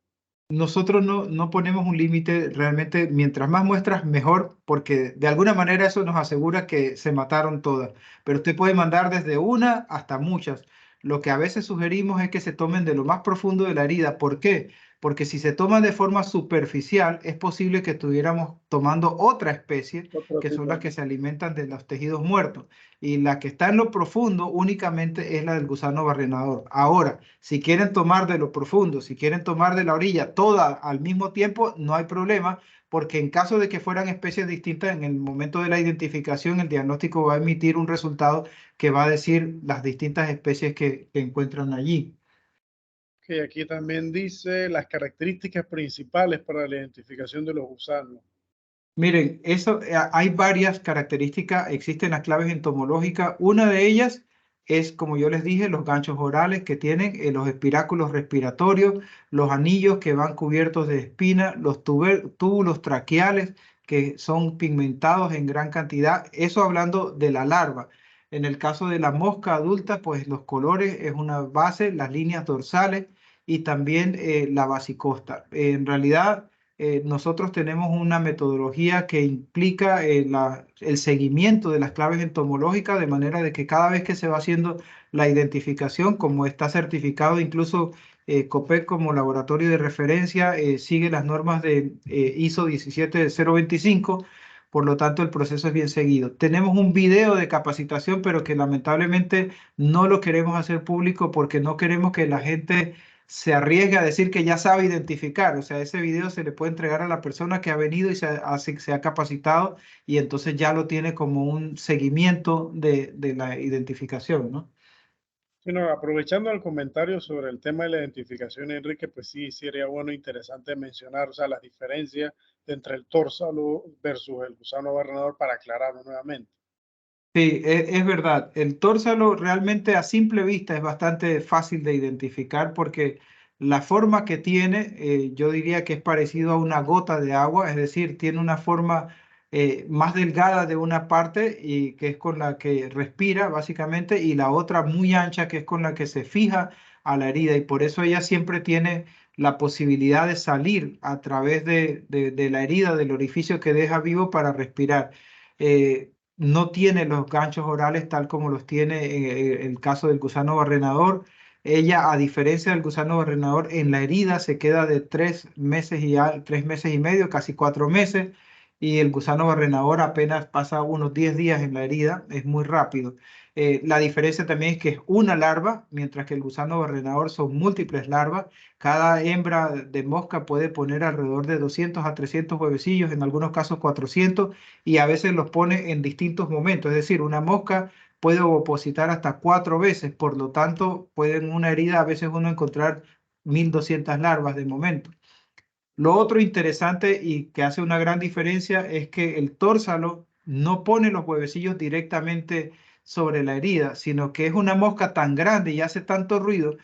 Nosotros no ponemos un límite, realmente mientras más muestras mejor, porque de alguna manera eso nos asegura que se mataron todas, pero usted puede mandar desde una hasta muchas. Lo que a veces sugerimos es que se tomen de lo más profundo de la herida. ¿Por qué? Porque si se toman de forma superficial, es posible que estuviéramos tomando otra especie, que son las que se alimentan de los tejidos muertos, y la que está en lo profundo únicamente es la del gusano barrenador. Ahora, si quieren tomar de lo profundo, si quieren tomar de la orilla, toda al mismo tiempo, no hay problema, porque en caso de que fueran especies distintas, en el momento de la identificación, el diagnóstico va a emitir un resultado que va a decir las distintas especies que encuentran allí. Que aquí también dice las características principales para la identificación de los gusanos. Miren, hay varias características, existen las claves entomológicas. Una de ellas es, como yo les dije, los ganchos orales que tienen, los espiráculos respiratorios, los anillos que van cubiertos de espina, los túbulos traqueales que son pigmentados en gran cantidad. Eso hablando de la larva. En el caso de la mosca adulta, pues los colores es una base, las líneas dorsales y también la basicosta. En realidad nosotros tenemos una metodología que implica el seguimiento de las claves entomológicas, de manera de que cada vez que se va haciendo la identificación, como está certificado incluso COPEC como laboratorio de referencia, sigue las normas de ISO 17025. Por lo tanto, el proceso es bien seguido. Tenemos un video de capacitación, pero que lamentablemente no lo queremos hacer público porque no queremos que la gente se arriesga a decir que ya sabe identificar. O sea, ese video se le puede entregar a la persona que ha venido y se ha capacitado, y entonces ya lo tiene como un seguimiento de la identificación, ¿no? Bueno, aprovechando el comentario sobre el tema de la identificación, Enrique, pues sí, sería bueno e interesante mencionar, o sea, las diferencias entre el tórsalo versus el gusano barrenador para aclararlo nuevamente. Sí, es verdad. El tórsalo realmente a simple vista es bastante fácil de identificar porque la forma que tiene, yo diría que es parecido a una gota de agua, es decir, tiene una forma más delgada de una parte y que es con la que respira básicamente, y la otra muy ancha que es con la que se fija a la herida, y por eso ella siempre tiene la posibilidad de salir a través de la herida, del orificio que deja vivo para respirar. No tiene los ganchos orales tal como los tiene el caso del gusano barrenador. Ella, a diferencia del gusano barrenador, en la herida se queda de 3 meses 3 meses y medio, casi 4 meses, y el gusano barrenador apenas pasa unos 10 días en la herida, es muy rápido. La diferencia también es que es una larva, mientras que el gusano barrenador son múltiples larvas. Cada hembra de mosca puede poner alrededor de 200 a 300 huevecillos, en algunos casos 400, y a veces los pone en distintos momentos. Es decir, una mosca puede opositar hasta 4 veces, por lo tanto, puede en una herida a veces uno encontrar 1200 larvas de momento. Lo otro interesante y que hace una gran diferencia es que el tórsalo no pone los huevecillos directamente sobre la herida, sino que es una mosca tan grande y hace tanto ruido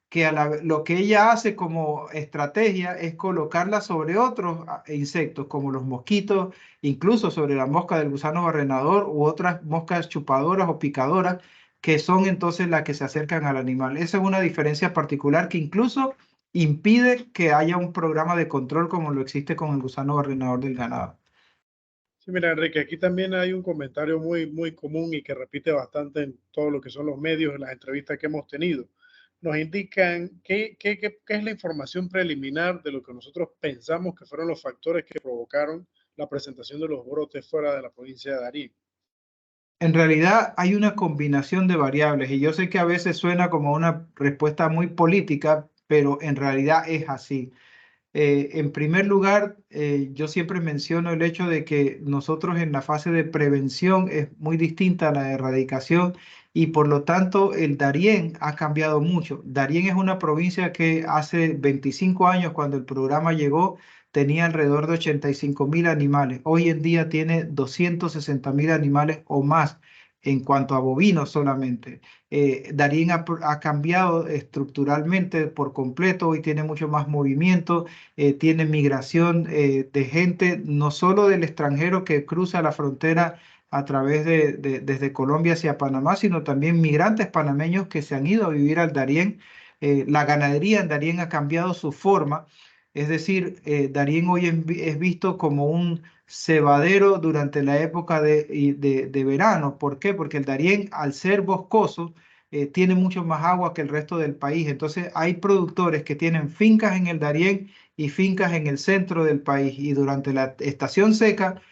que lo que ella hace como estrategia es colocarla sobre otros insectos, como los mosquitos, incluso sobre la mosca del gusano barrenador u otras moscas chupadoras o picadoras, que son entonces las que se acercan al animal. Esa es una diferencia particular que incluso impide que haya un programa de control como lo existe con el gusano barrenador del ganado. Sí, mira, Enrique, aquí también hay un comentario muy común y que repite bastante en todo lo que son los medios, en las entrevistas que hemos tenido. Nos indican qué es la información preliminar de lo que nosotros pensamos que fueron los factores que provocaron la presentación de los brotes fuera de la provincia de Darién. En realidad hay una combinación de variables, y yo sé que a veces suena como una respuesta muy política, pero en realidad es así. En primer lugar, yo siempre menciono el hecho de que nosotros en la fase de prevención es muy distinta a la de erradicación, y por lo tanto el Darién ha cambiado mucho. Darién es una provincia que hace 25 años, cuando el programa llegó, tenía alrededor de 85.000 animales. Hoy en día tiene 260.000 animales o más en cuanto a bovinos solamente. Darién ha cambiado estructuralmente por completo, y tiene mucho más movimiento, tiene migración de gente, no solo del extranjero que cruza la frontera a través desde Colombia hacia Panamá, sino también migrantes panameños que se han ido a vivir al Darién. La ganadería en Darién ha cambiado su forma, es decir, Darién hoy es visto como un cebadero durante la época de verano. ¿Por qué? Porque el Darién, al ser boscoso, tiene mucho más agua que el resto del país. Entonces hay productores que tienen fincas en el Darién y fincas en el centro del país, y durante la estación seca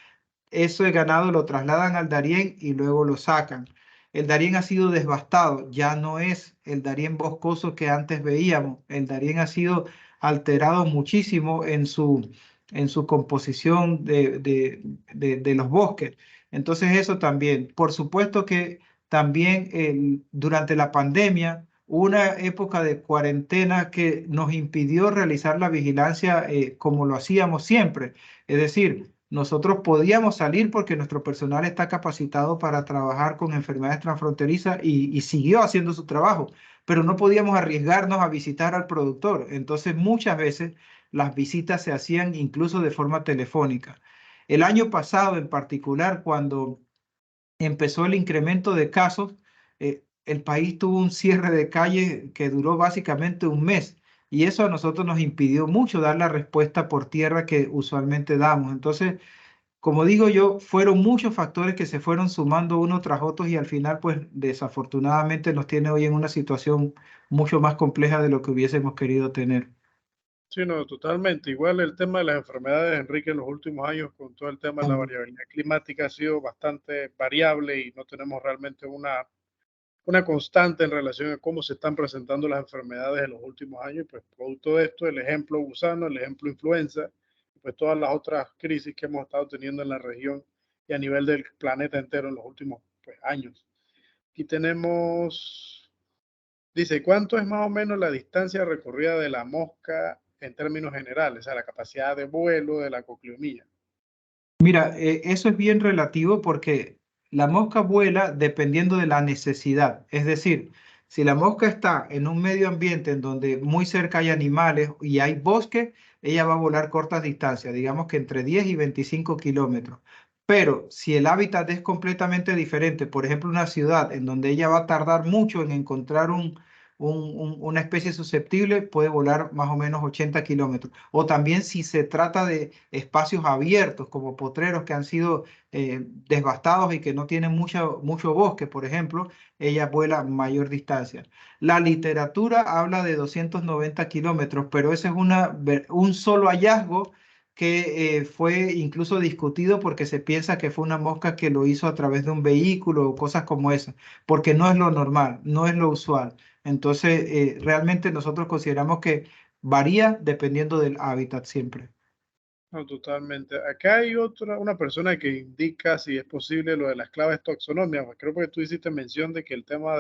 ese ganado lo trasladan al Darién y luego lo sacan. El Darién ha sido devastado, ya no es el Darién boscoso que antes veíamos. El Darién ha sido alterado muchísimo en su composición de los bosques. Entonces eso también. Por supuesto que también durante la pandemia hubo una época de cuarentena que nos impidió realizar la vigilancia como lo hacíamos siempre. Es decir, nosotros podíamos salir porque nuestro personal está capacitado para trabajar con enfermedades transfronterizas y siguió haciendo su trabajo, pero no podíamos arriesgarnos a visitar al productor. Entonces, muchas veces las visitas se hacían incluso de forma telefónica. El año pasado, en particular, cuando empezó el incremento de casos, el país tuvo un cierre de calle que duró básicamente un mes. Y eso a nosotros nos impidió mucho dar la respuesta por tierra que usualmente damos. Entonces, como digo yo, fueron muchos factores que se fueron sumando uno tras otro y al final, pues desafortunadamente nos tiene hoy en una situación mucho más compleja de lo que hubiésemos querido tener. Sí, no, totalmente. Igual el tema de las enfermedades, Enrique, en los últimos años, con todo el tema de la También. variabilidad climática, ha sido bastante variable y no tenemos realmente una constante en relación a cómo se están presentando las enfermedades en los últimos años. Pues producto de esto, el ejemplo gusano, el ejemplo influenza, pues todas las otras crisis que hemos estado teniendo en la región y a nivel del planeta entero en los últimos pues, años. Aquí tenemos, dice, ¿cuánto es más o menos la distancia recorrida de la mosca en términos generales? O sea, la capacidad de vuelo de la cocleomía. Mira, eso es bien relativo porque la mosca vuela dependiendo de la necesidad. Es decir, si la mosca está en un medio ambiente en donde muy cerca hay animales y hay bosque, ella va a volar cortas distancias, digamos que entre 10 y 25 kilómetros. Pero si el hábitat es completamente diferente, por ejemplo, una ciudad en donde ella va a tardar mucho en encontrar una especie susceptible, puede volar más o menos 80 kilómetros. O también si se trata de espacios abiertos como potreros que han sido devastados y que no tienen mucho bosque, por ejemplo, ella vuela mayor distancia. La literatura habla de 290 kilómetros, pero ese es un solo hallazgo que fue incluso discutido porque se piensa que fue una mosca que lo hizo a través de un vehículo o cosas como esas, porque no es lo normal, no es lo usual. Entonces, realmente nosotros consideramos que varía dependiendo del hábitat siempre. No, totalmente. Acá hay una persona que indica si es posible lo de las claves taxonómicas. Pues creo que tú hiciste mención de que el tema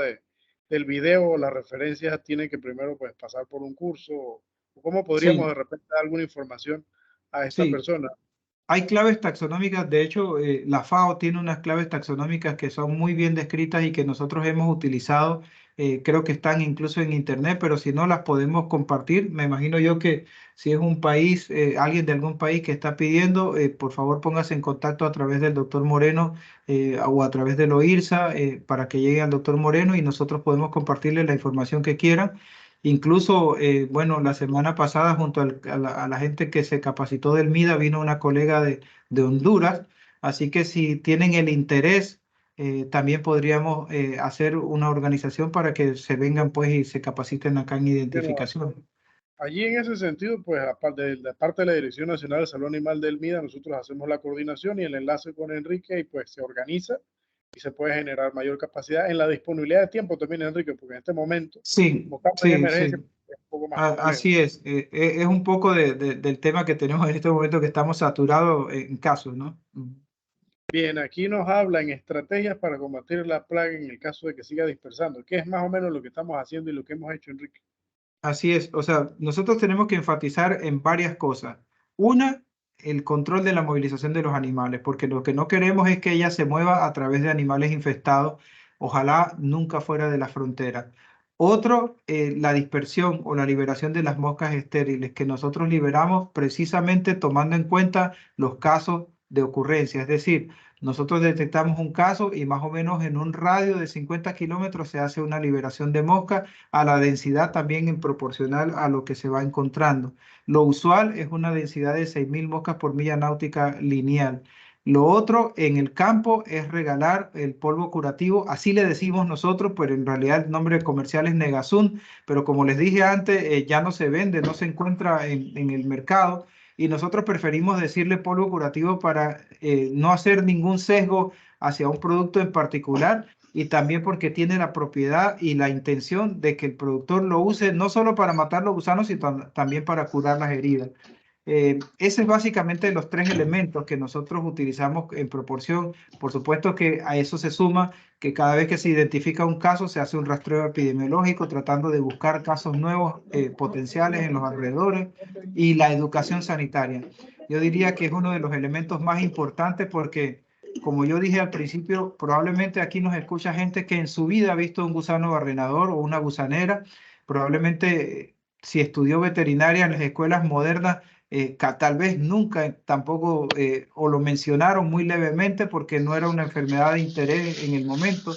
del video o las referencias tiene que primero pues, pasar por un curso. O cómo podríamos Sí, de repente dar alguna información a esta sí. persona. Hay claves taxonómicas, de hecho, la FAO tiene unas claves taxonómicas que son muy bien descritas y que nosotros hemos utilizado, creo que están incluso en internet, pero si no las podemos compartir, me imagino yo que si es un país, alguien de algún país que está pidiendo, por favor póngase en contacto a través del doctor Moreno o a través del OIRSA para que llegue al doctor Moreno y nosotros podemos compartirle la información que quieran. Incluso, bueno, la semana pasada junto a la gente que se capacitó del MIDA vino una colega de Honduras, así que si tienen el interés, también podríamos hacer una organización para que se vengan pues y se capaciten acá en Bueno, identificación. allí en ese sentido, pues aparte de parte de la Dirección Nacional de Salud Animal del MIDA, nosotros hacemos la coordinación y el enlace con Enrique y pues se organiza y se puede generar mayor capacidad en la disponibilidad de tiempo también, Enrique, porque en este momento, Sí, como estamos en sí, emergencia, sí. es un poco más complejo. Así es. Es un poco del tema que tenemos en este momento que estamos saturados en casos, ¿no? Bien, aquí nos hablan estrategias para combatir la plaga en el caso de que siga dispersando, que es más o menos lo que estamos haciendo y lo que hemos hecho, Enrique. Así es, o sea, nosotros tenemos que enfatizar en varias cosas. Una, el control de la movilización de los animales, porque lo que no queremos es que ella se mueva a través de animales infestados, ojalá nunca fuera de la frontera. Otro, la dispersión o la liberación de las moscas estériles, que nosotros liberamos precisamente tomando en cuenta los casos de ocurrencia, es decir, nosotros detectamos un caso y más o menos en un radio de 50 kilómetros se hace una liberación de moscas a la densidad también en proporcional a lo que se va encontrando. Lo usual es una densidad de 6.000 moscas por milla náutica lineal. Lo otro en el campo es regalar el polvo curativo, así le decimos nosotros, pero en realidad el nombre comercial es Negazun, pero como les dije antes, ya no se vende, no se encuentra en el mercado y nosotros preferimos decirle polvo curativo para no hacer ningún sesgo hacia un producto en particular y también porque tiene la propiedad y la intención de que el productor lo use no solo para matar los gusanos, sino también para curar las heridas. Ese es básicamente los tres elementos que nosotros utilizamos en proporción. Por supuesto que a eso se suma que cada vez que se identifica un caso se hace un rastreo epidemiológico tratando de buscar casos nuevos potenciales en los alrededores y la educación sanitaria. yo diría que es uno de los elementos más importantes porque, como yo dije al principio, probablemente aquí nos escucha gente que en su vida ha visto un gusano barrenador o una gusanera. Probablemente si estudió veterinaria en las escuelas modernas, tal vez nunca tampoco o lo mencionaron muy levemente porque no era una enfermedad de interés en el momento.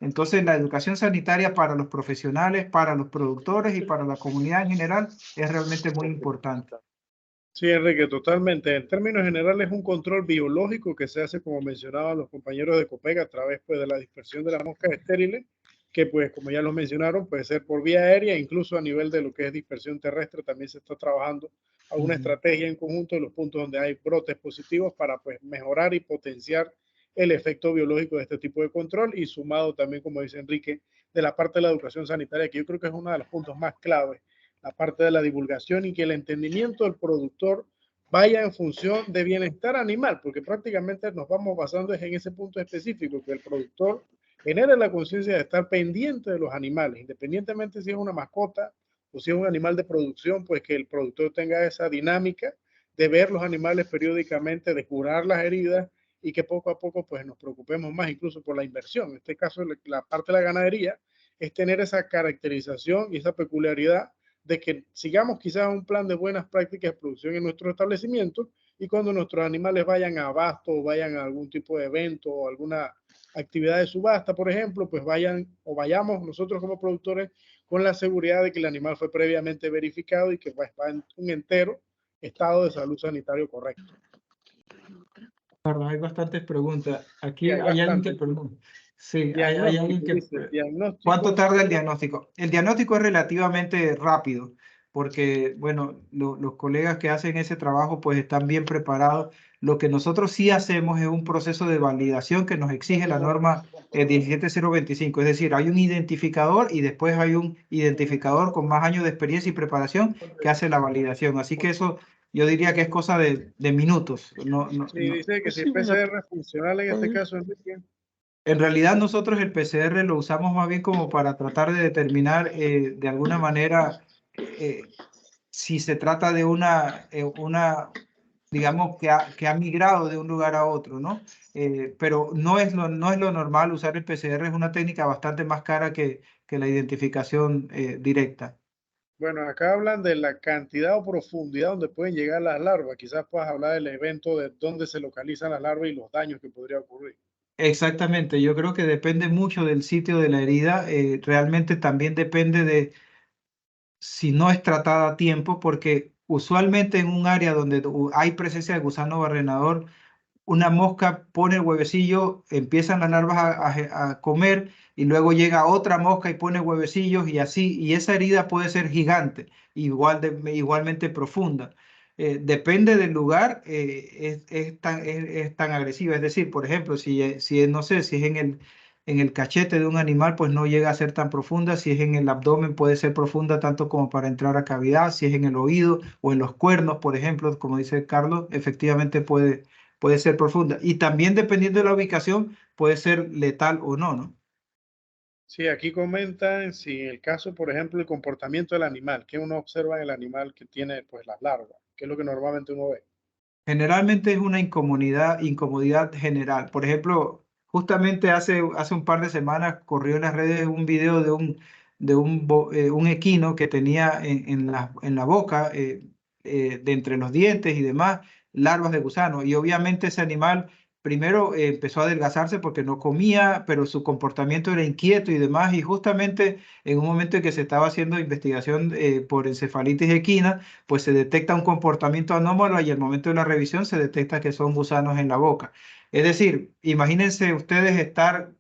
Entonces, la educación sanitaria para los profesionales, para los productores y para la comunidad en general es realmente muy importante. Sí, Enrique, totalmente. En términos generales, es un control biológico que se hace, como mencionaban los compañeros de COPEGA, a través pues, de la dispersión de las moscas estériles, que pues, como ya lo mencionaron, puede ser por vía aérea, incluso a nivel de lo que es dispersión terrestre, también se está trabajando a una estrategia en conjunto de los puntos donde hay brotes positivos para pues, mejorar y potenciar el efecto biológico de este tipo de control y sumado también, como dice Enrique, de la parte de la educación sanitaria, que yo creo que es uno de los puntos más claves, la parte de la divulgación y que el entendimiento del productor vaya en función de bienestar animal, porque prácticamente nos vamos basando en ese punto específico, que el productor genere la conciencia de estar pendiente de los animales, independientemente si es una mascota o si es un animal de producción, pues que el productor tenga esa dinámica de ver los animales periódicamente, de curar las heridas y que poco a poco pues nos preocupemos más incluso por la inversión. En este caso, la parte de la ganadería es tener esa caracterización y esa peculiaridad de que sigamos quizás un plan de buenas prácticas de producción en nuestros establecimientos y cuando nuestros animales vayan a abasto o vayan a algún tipo de evento o alguna actividad de subasta, por ejemplo, pues vayan o vayamos nosotros como productores con la seguridad de que el animal fue previamente verificado y que va en un entero estado de salud sanitario correcto. Perdón, hay bastantes preguntas. Aquí Sí, hay hay alguien que bastante. pregunta. Sí, hay alguien Diagnóstico, que... dice, diagnóstico. ¿Cuánto tarda el diagnóstico? El diagnóstico es relativamente rápido porque, bueno, los colegas que hacen ese trabajo pues están bien preparados. Lo que nosotros sí hacemos es un proceso de validación que nos exige la norma 17025. Es decir, hay un identificador y después hay un identificador con más años de experiencia y preparación que hace la validación. Así que eso yo diría que es cosa de minutos. Sí, dice que si es PCR funcional en este caso, Enrique. En realidad nosotros el PCR lo usamos más bien como para tratar de determinar de alguna manera si se trata de una digamos, que ha migrado de un lugar a otro, ¿no? Pero no es lo normal usar el PCR, es una técnica bastante más cara que la identificación directa. Bueno, acá hablan de la cantidad o profundidad donde pueden llegar las larvas. Quizás puedas hablar del evento de dónde se localizan las larvas y los daños que podría ocurrir. Exactamente, yo creo que depende mucho del sitio de la herida, realmente también depende de si no es tratada a tiempo, porque usualmente en un área donde hay presencia de gusano barrenador, una mosca pone el huevecillo, empiezan las larvas a comer y luego llega otra mosca y pone huevecillos y así, y esa herida puede ser gigante, igualmente profunda. Depende del lugar, es tan agresiva. Es decir, por ejemplo, no sé, si es en el cachete de un animal, pues no llega a ser tan profunda. Si es en el abdomen, puede ser profunda tanto como para entrar a cavidad. Si es en el oído o en los cuernos, por ejemplo, como dice Carlos, efectivamente puede ser profunda. Y también dependiendo de la ubicación, puede ser letal o no, ¿no? Sí, aquí comentan si en el caso, por ejemplo, el comportamiento del animal, que uno observa en el animal que tiene pues las larvas, que es lo que normalmente uno ve. Generalmente es una incomodidad general. Por ejemplo, justamente hace un par de semanas corrió en las redes un video un equino que tenía en la boca, de entre los dientes y demás, larvas de gusano. Y obviamente ese animal primero empezó a adelgazarse porque no comía, pero su comportamiento era inquieto y demás. Y justamente en un momento en que se estaba haciendo investigación por encefalitis equina, pues se detecta un comportamiento anómalo y al momento de la revisión se detecta que son gusanos en la boca. Es decir, imagínense ustedes estar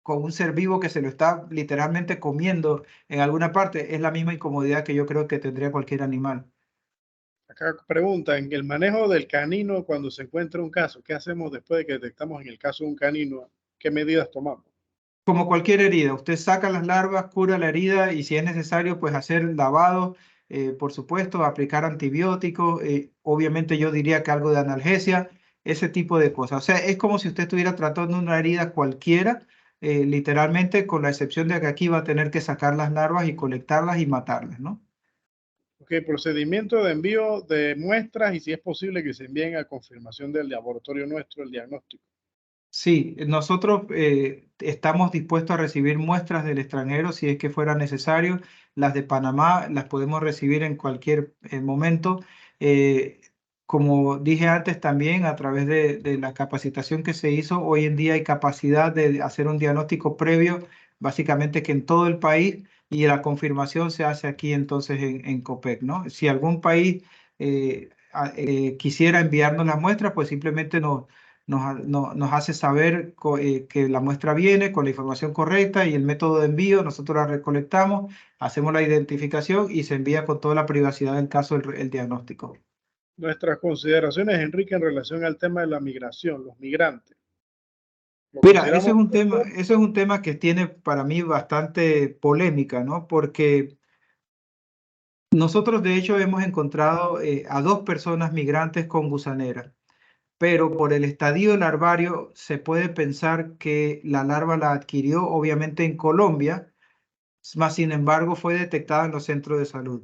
con un ser vivo que se lo está literalmente comiendo en alguna parte. Es la misma incomodidad que yo creo que tendría cualquier animal. Acá preguntan, el manejo del canino cuando se encuentra un caso, ¿qué hacemos después de que detectamos en el caso de un canino? ¿Qué medidas tomamos? Como cualquier herida, usted saca las larvas, cura la herida y si es necesario, pues hacer lavado, por supuesto, aplicar antibióticos, obviamente yo diría que algo de analgesia, ese tipo de cosas. O sea, es como si usted estuviera tratando una herida cualquiera, literalmente con la excepción de que aquí va a tener que sacar las larvas y colectarlas y matarlas, ¿no? Ok, procedimiento de envío de muestras y si es posible que se envíen a confirmación del laboratorio nuestro el diagnóstico. Sí, nosotros estamos dispuestos a recibir muestras del extranjero si es que fuera necesario. Las de Panamá las podemos recibir en cualquier momento. Eh, Como dije antes, también a través de la capacitación que se hizo, hoy en día hay capacidad de hacer un diagnóstico previo, básicamente que en todo el país, y la confirmación se hace aquí entonces en COPEC, ¿no? Si algún país quisiera enviarnos las muestras, pues simplemente nos hace saber que la muestra viene con la información correcta y el método de envío, nosotros la recolectamos, hacemos la identificación y se envía con toda la privacidad del caso el diagnóstico. Nuestras consideraciones, Enrique, en relación al tema de la migración, los migrantes. ¿Lo Mira, ese consideramos? es un tema, eso es un tema que tiene para mí bastante polémica, ¿no? Porque nosotros de hecho hemos encontrado a 2 personas migrantes con gusanera, pero por el estadio larvario se puede pensar que la larva la adquirió obviamente en Colombia, mas sin embargo fue detectada en los centros de salud.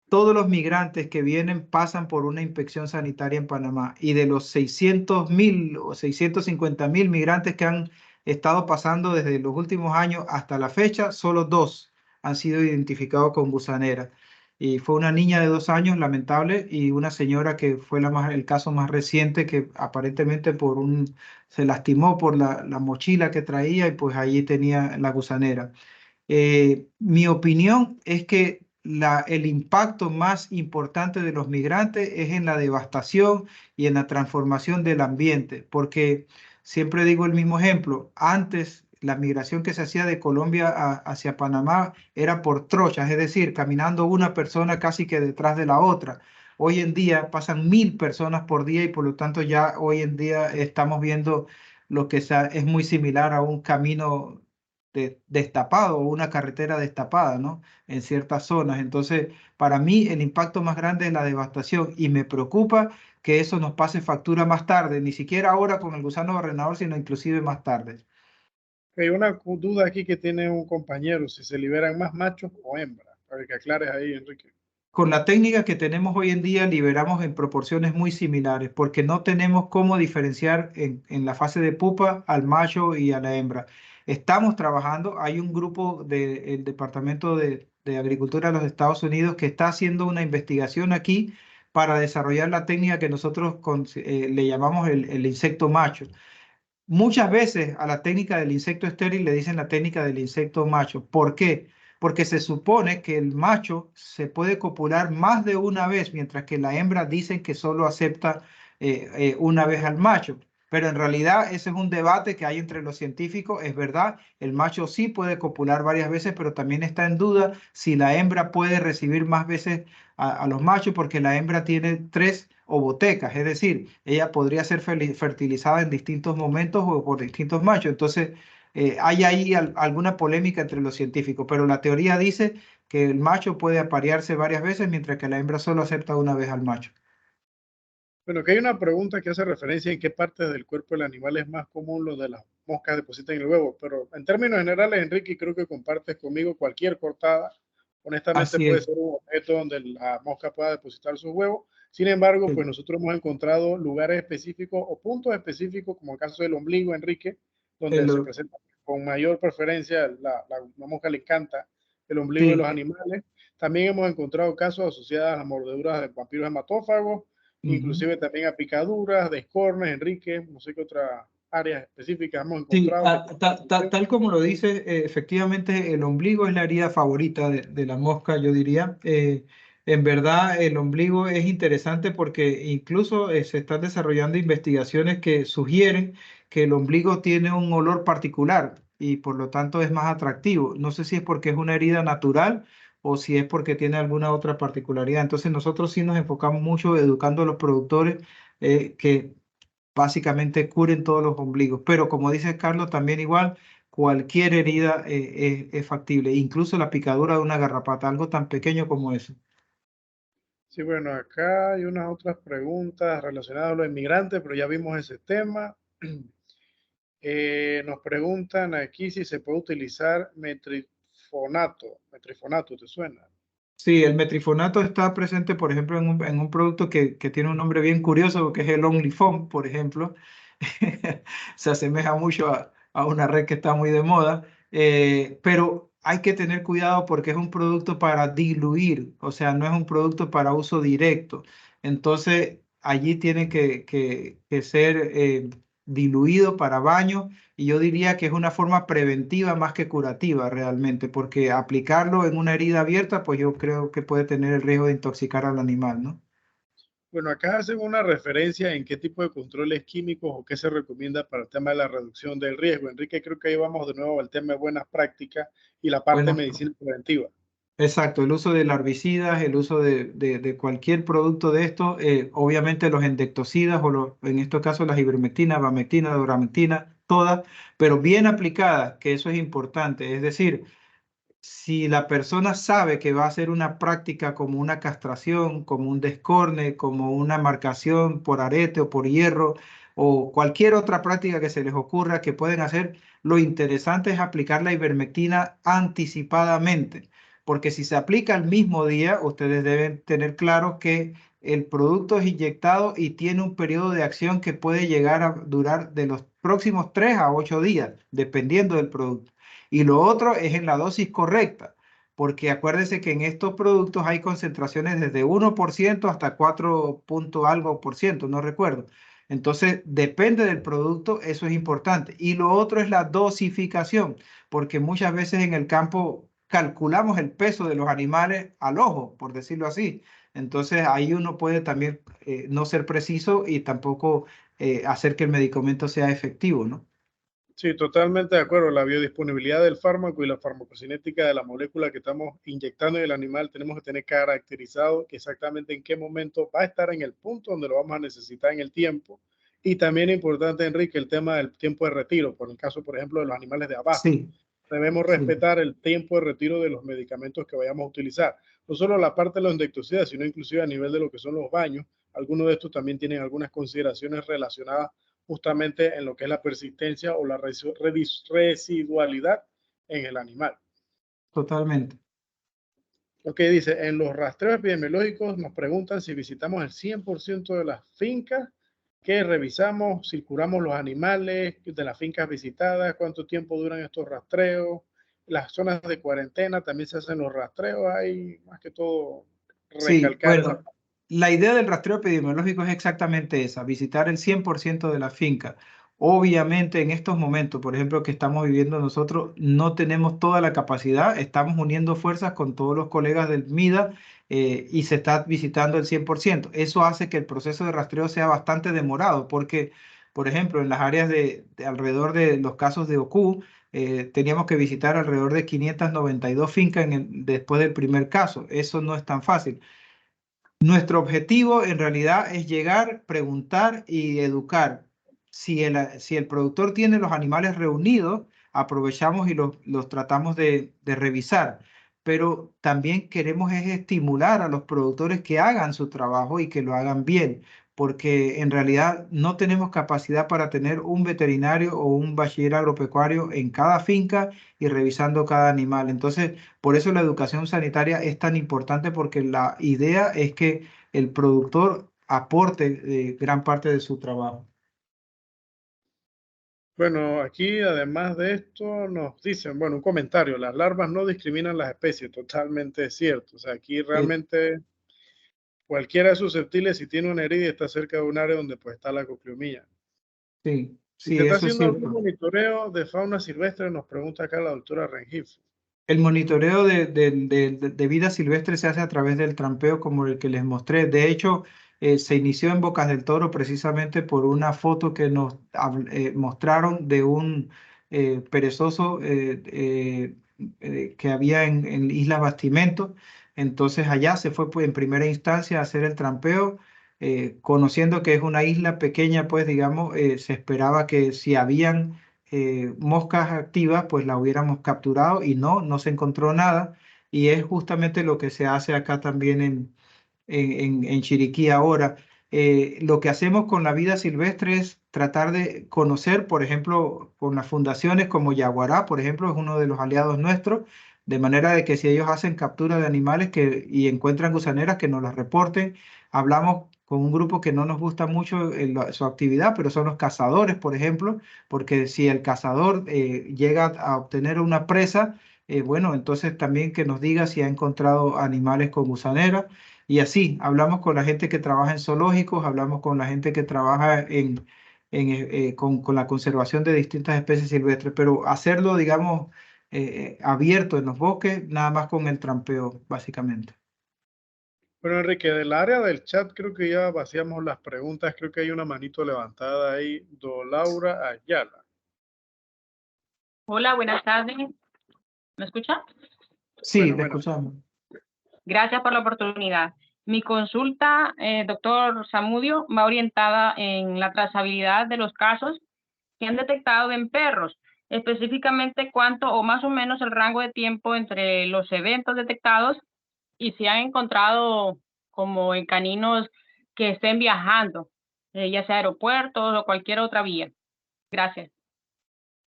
Todos los migrantes que vienen pasan por una inspección sanitaria en Panamá y de los 600.000 o 650.000 migrantes que han estado pasando desde los últimos años hasta la fecha, solo 2 han sido identificados con gusanera. Y fue una niña de 2 años, lamentable, y una señora que fue el caso más reciente que aparentemente se lastimó por la mochila que traía y pues allí tenía la gusanera. Mi opinión es que el impacto más importante de los migrantes es en la devastación y en la transformación del ambiente, porque siempre digo el mismo ejemplo, antes la migración que se hacía de Colombia hacia Panamá era por trochas, es decir, caminando una persona casi que detrás de la otra. Hoy en día pasan 1.000 personas por día y por lo tanto ya hoy en día estamos viendo lo que es muy similar a un camino destapado o una carretera destapada, ¿no? En ciertas zonas. Entonces, para mí el impacto más grande es la devastación y me preocupa que eso nos pase factura más tarde, ni siquiera ahora con el gusano barrenador, sino inclusive más tarde. Hay una duda aquí que tiene un compañero, si se liberan más machos o hembras, para que aclares ahí, Enrique. Con la técnica que tenemos hoy en día, liberamos en proporciones muy similares, porque no tenemos cómo diferenciar en la fase de pupa al macho y a la hembra. Estamos trabajando, hay un grupo del Departamento de Agricultura de los Estados Unidos que está haciendo una investigación aquí para desarrollar la técnica que nosotros le llamamos el insecto macho. Muchas veces a la técnica del insecto estéril le dicen la técnica del insecto macho. ¿Por qué? Porque se supone que el macho se puede copular más de una vez, mientras que la hembra dicen que solo acepta una vez al macho. Pero en realidad ese es un debate que hay entre los científicos. Es verdad, el macho sí puede copular varias veces, pero también está en duda si la hembra puede recibir más veces a los machos, porque la hembra tiene 3 ovotecas, es decir, ella podría ser fertilizada en distintos momentos o por distintos machos. Entonces, hay ahí alguna polémica entre los científicos, pero la teoría dice que el macho puede aparearse varias veces, mientras que la hembra solo acepta una vez al macho. Bueno, que hay una pregunta que hace referencia en qué parte del cuerpo del animal es más común lo de las moscas depositan en el huevo, pero en términos generales, Enrique, creo que compartes conmigo cualquier cortada. Honestamente Así puede es. ser un objeto donde la mosca pueda depositar sus huevos. Sin embargo, pues nosotros hemos encontrado lugares específicos o puntos específicos, como el caso del ombligo, Enrique, donde se El- presenta con mayor preferencia, la mosca le encanta el ombligo de los sí. animales. También hemos encontrado casos asociados a mordeduras de vampiros hematófagos, Ujú. inclusive también a picaduras, de escornes, Enrique, no sé qué otras áreas específicas hemos Sí, encontrado. tal como lo dice, efectivamente el ombligo es la herida favorita de la mosca, yo diría. En verdad, el ombligo es interesante porque incluso se están desarrollando investigaciones que sugieren que el ombligo tiene un olor particular y por lo tanto es más atractivo. No sé si es porque es una herida natural o si es porque tiene alguna otra particularidad. Entonces nosotros sí nos enfocamos mucho educando a los productores que básicamente curen todos los ombligos. Pero como dice Carlos, también igual, cualquier herida es factible, incluso la picadura de una garrapata, algo tan pequeño como eso. Sí, bueno, acá hay unas otras preguntas relacionadas a los inmigrantes, pero ya vimos ese tema. Nos preguntan aquí si se puede utilizar metrifonato. Metrifonato, ¿te suena? Sí, el metrifonato está presente, por ejemplo, en un producto que tiene un nombre bien curioso, que es el OnlyFoam, por ejemplo. Se asemeja mucho a una red que está muy de moda, pero hay que tener cuidado porque es un producto para diluir, o sea, no es un producto para uso directo. Entonces, allí tiene que ser diluido para baño, y yo diría que es una forma preventiva más que curativa realmente, porque aplicarlo en una herida abierta, pues yo creo que puede tener el riesgo de intoxicar al animal, ¿no? Bueno, acá hacen una referencia en qué tipo de controles químicos o qué se recomienda para el tema de la reducción del riesgo. Enrique, creo que ahí vamos de nuevo al tema de buenas prácticas y la parte de Bueno, medicina preventiva. exacto, el uso de herbicidas, el uso de cualquier producto de esto, obviamente los endectocidas o en estos casos las ivermectina, abamectina, doramectina, todas, pero bien aplicadas, que eso es importante. Es decir, si la persona sabe que va a hacer una práctica como una castración, como un descorne, como una marcación por arete o por hierro, o cualquier otra práctica que se les ocurra que pueden hacer, lo interesante es aplicar la ivermectina anticipadamente, porque si se aplica el mismo día, ustedes deben tener claro que el producto es inyectado y tiene un periodo de acción que puede llegar a durar de los próximos 3 a 8 días, dependiendo del producto. Y lo otro es en la dosis correcta, porque acuérdense que en estos productos hay concentraciones desde 1% hasta 4 punto algo por ciento, no recuerdo. Entonces, depende del producto, eso es importante. Y lo otro es la dosificación, porque muchas veces en el campo calculamos el peso de los animales al ojo, por decirlo así. Entonces, ahí uno puede también no ser preciso y tampoco hacer que el medicamento sea efectivo, ¿no? Sí, totalmente de acuerdo. La biodisponibilidad del fármaco y la farmacocinética de la molécula que estamos inyectando en el animal tenemos que tener caracterizado exactamente en qué momento va a estar en el punto donde lo vamos a necesitar en el tiempo. Y también importante, Enrique, el tema del tiempo de retiro. Por el caso, por ejemplo, de los animales de abasto. Sí, Debemos sí. respetar el tiempo de retiro de los medicamentos que vayamos a utilizar. No solo la parte de los insecticidas, sino inclusive a nivel de lo que son los baños. Algunos de estos también tienen algunas consideraciones relacionadas justamente en lo que es la persistencia o la residualidad en el animal. Totalmente. Lo que dice, en los rastreos epidemiológicos nos preguntan si visitamos el 100% de las fincas, que revisamos, circulamos los animales de las fincas visitadas, cuánto tiempo duran estos rastreos, las zonas de cuarentena también se hacen los rastreos, hay más que todo Sí, recalcar esa bueno, parte. la idea del rastreo epidemiológico es exactamente esa, visitar el 100% de la finca. Obviamente en estos momentos, por ejemplo, que estamos viviendo nosotros, no tenemos toda la capacidad, estamos uniendo fuerzas con todos los colegas del MIDA y se está visitando el 100%. Eso hace que el proceso de rastreo sea bastante demorado porque, por ejemplo, en las áreas de alrededor de los casos de OCU, teníamos que visitar alrededor de 592 fincas después del primer caso. Eso no es tan fácil. Nuestro objetivo en realidad es llegar, preguntar y educar. Si el productor tiene los animales reunidos, aprovechamos y los tratamos de revisar. Pero también queremos es estimular a los productores que hagan su trabajo y que lo hagan bien, porque en realidad no tenemos capacidad para tener un veterinario o un bachiller agropecuario en cada finca y revisando cada animal. Entonces, por eso la educación sanitaria es tan importante, porque la idea es que el productor aporte gran parte de su trabajo. Bueno, aquí además de esto nos dicen, bueno, un comentario, las larvas no discriminan las especies, totalmente cierto. O sea, aquí Eh, realmente cualquiera es susceptible si tiene una herida y está cerca de un área donde pues está la cocliomía. sí, Si se sí, está eso es haciendo algún cierto. monitoreo de fauna silvestre, nos pregunta acá la doctora Rengifo. El monitoreo de vida silvestre se hace a través del trampeo como el que les mostré. De hecho, se inició en Bocas del Toro precisamente por una foto que nos mostraron de un perezoso que había en Isla Bastimento. Entonces allá se fue pues, en primera instancia a hacer el trampeo. Conociendo que es una isla pequeña, pues digamos, se esperaba que si habían moscas activas, pues la hubiéramos capturado, y no se encontró nada. Y es justamente lo que se hace acá también en Chiriquí ahora. Lo que hacemos con la vida silvestre es tratar de conocer, por ejemplo, con las fundaciones como Yaguará, por ejemplo, es uno de los aliados nuestros. De manera de que si ellos hacen captura de animales y encuentran gusaneras, que nos las reporten. Hablamos con un grupo que no nos gusta mucho su actividad, pero son los cazadores, por ejemplo, porque si el cazador llega a obtener una presa, bueno, entonces también que nos diga si ha encontrado animales con gusanera. Y así, hablamos con la gente que trabaja en zoológicos, hablamos con la gente que trabaja con la conservación de distintas especies silvestres, pero hacerlo, digamos, abierto en los bosques, nada más con el trampeo, básicamente. Bueno, Enrique, del área del chat creo que ya vaciamos las preguntas. Creo que hay una manito levantada ahí. Laura Ayala. Hola, buenas tardes. ¿Me escucha? Sí, Bueno, le escuchamos. Gracias por la oportunidad. Mi consulta, doctor Zamudio, va orientada en la trazabilidad de los casos que han detectado en perros, específicamente cuánto o más o menos el rango de tiempo entre los eventos detectados y si han encontrado como en caninos que estén viajando, ya sea aeropuertos o cualquier otra vía. Gracias.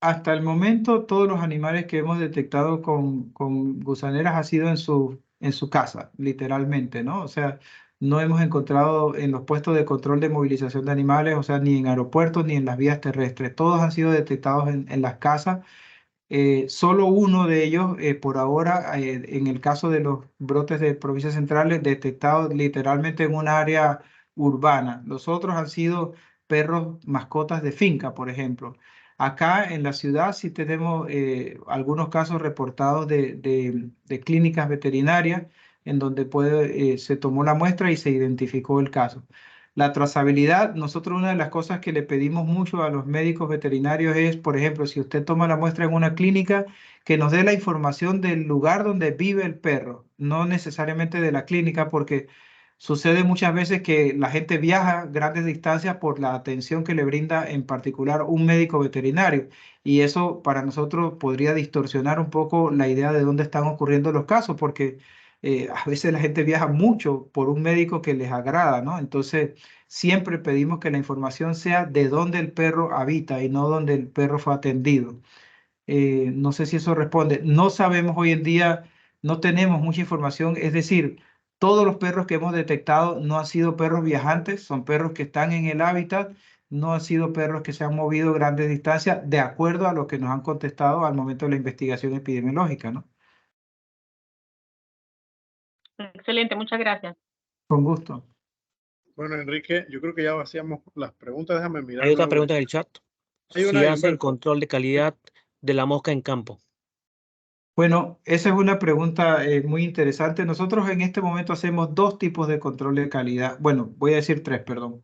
Hasta el momento, todos los animales que hemos detectado con gusaneras ha sido en su casa, literalmente, ¿no? O sea, no hemos encontrado en los puestos de control de movilización de animales, o sea, ni en aeropuertos ni en las vías terrestres. Todos han sido detectados en las casas. Solo uno de ellos, por ahora, en el caso de los brotes de provincias centrales, detectados literalmente en un área urbana. Los otros han sido perros mascotas de finca, por ejemplo. Acá en la ciudad sí tenemos algunos casos reportados de clínicas veterinarias en donde se tomó la muestra y se identificó el caso. La trazabilidad, nosotros una de las cosas que le pedimos mucho a los médicos veterinarios es, por ejemplo, si usted toma la muestra en una clínica, que nos dé la información del lugar donde vive el perro, no necesariamente de la clínica, porque sucede muchas veces que la gente viaja grandes distancias por la atención que le brinda en particular un médico veterinario. Y eso para nosotros podría distorsionar un poco la idea de dónde están ocurriendo los casos, porque a veces la gente viaja mucho por un médico que les agrada, ¿no? Entonces, siempre pedimos que la información sea de dónde el perro habita y no donde el perro fue atendido. No sé si eso responde. No sabemos hoy en día, no tenemos mucha información, es decir, todos los perros que hemos detectado no han sido perros viajantes, son perros que están en el hábitat, no han sido perros que se han movido grandes distancias, de acuerdo a lo que nos han contestado al momento de la investigación epidemiológica, ¿no? Excelente, muchas gracias. Con gusto. Bueno, Enrique, yo creo que ya vaciamos las preguntas. Déjame mirar. Hay otra nuevo. pregunta en el chat. Hay Si una de hacen Humberto. control de calidad de la mosca en campo. Bueno, esa es una pregunta muy interesante. Nosotros en este momento hacemos dos tipos de control de calidad. Bueno, voy a decir tres, perdón.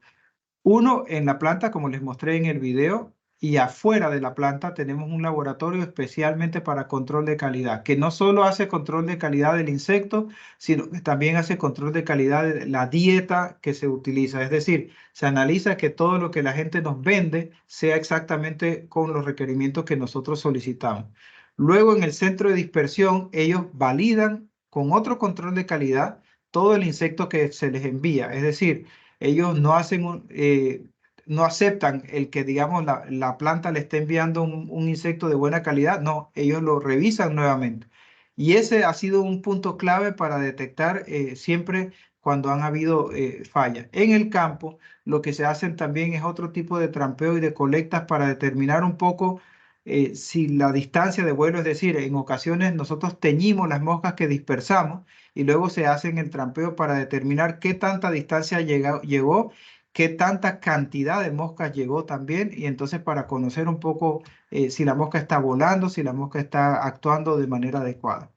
Uno en la planta, como les mostré en el video, y afuera de la planta tenemos un laboratorio especialmente para control de calidad, que no solo hace control de calidad del insecto, sino que también hace control de calidad de la dieta que se utiliza. Es decir, se analiza que todo lo que la gente nos vende sea exactamente con los requerimientos que nosotros solicitamos. Luego, en el centro de dispersión, ellos validan con otro control de calidad todo el insecto que se les envía. Es decir, ellos no aceptan el que, digamos, la planta le esté enviando un insecto de buena calidad. No, ellos lo revisan nuevamente. Y ese ha sido un punto clave para detectar siempre cuando han habido fallas. En el campo, lo que se hacen también es otro tipo de trampeo y de colectas para determinar un poco si la distancia de vuelo, es decir, en ocasiones nosotros teñimos las moscas que dispersamos y luego se hace el trampeo para determinar qué tanta distancia llegó, qué tanta cantidad de moscas llegó también, y entonces para conocer un poco si la mosca está volando, si la mosca está actuando de manera adecuada.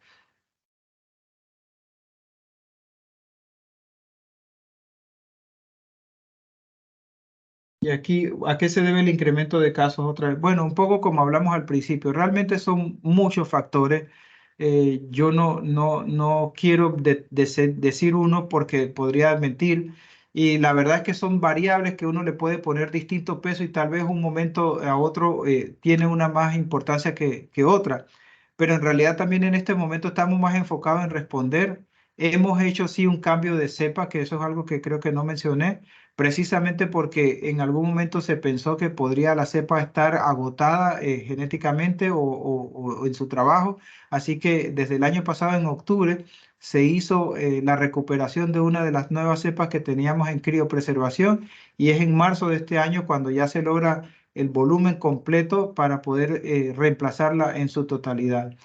Y aquí, ¿a qué se debe el incremento de casos otra vez? Bueno, un poco como hablamos al principio, realmente son muchos factores. Yo no quiero decir uno porque podría mentir. Y la verdad es que son variables que uno le puede poner distinto peso y tal vez un momento a otro tiene una más importancia que otra. Pero en realidad también en este momento estamos más enfocados en responder. Hemos hecho sí un cambio de cepa, que eso es algo que creo que no mencioné, precisamente porque en algún momento se pensó que podría la cepa estar agotada genéticamente o en su trabajo. Así que desde el año pasado, en octubre, se hizo la recuperación de una de las nuevas cepas que teníamos en criopreservación, y es en marzo de este año cuando ya se logra el volumen completo para poder reemplazarla en su totalidad.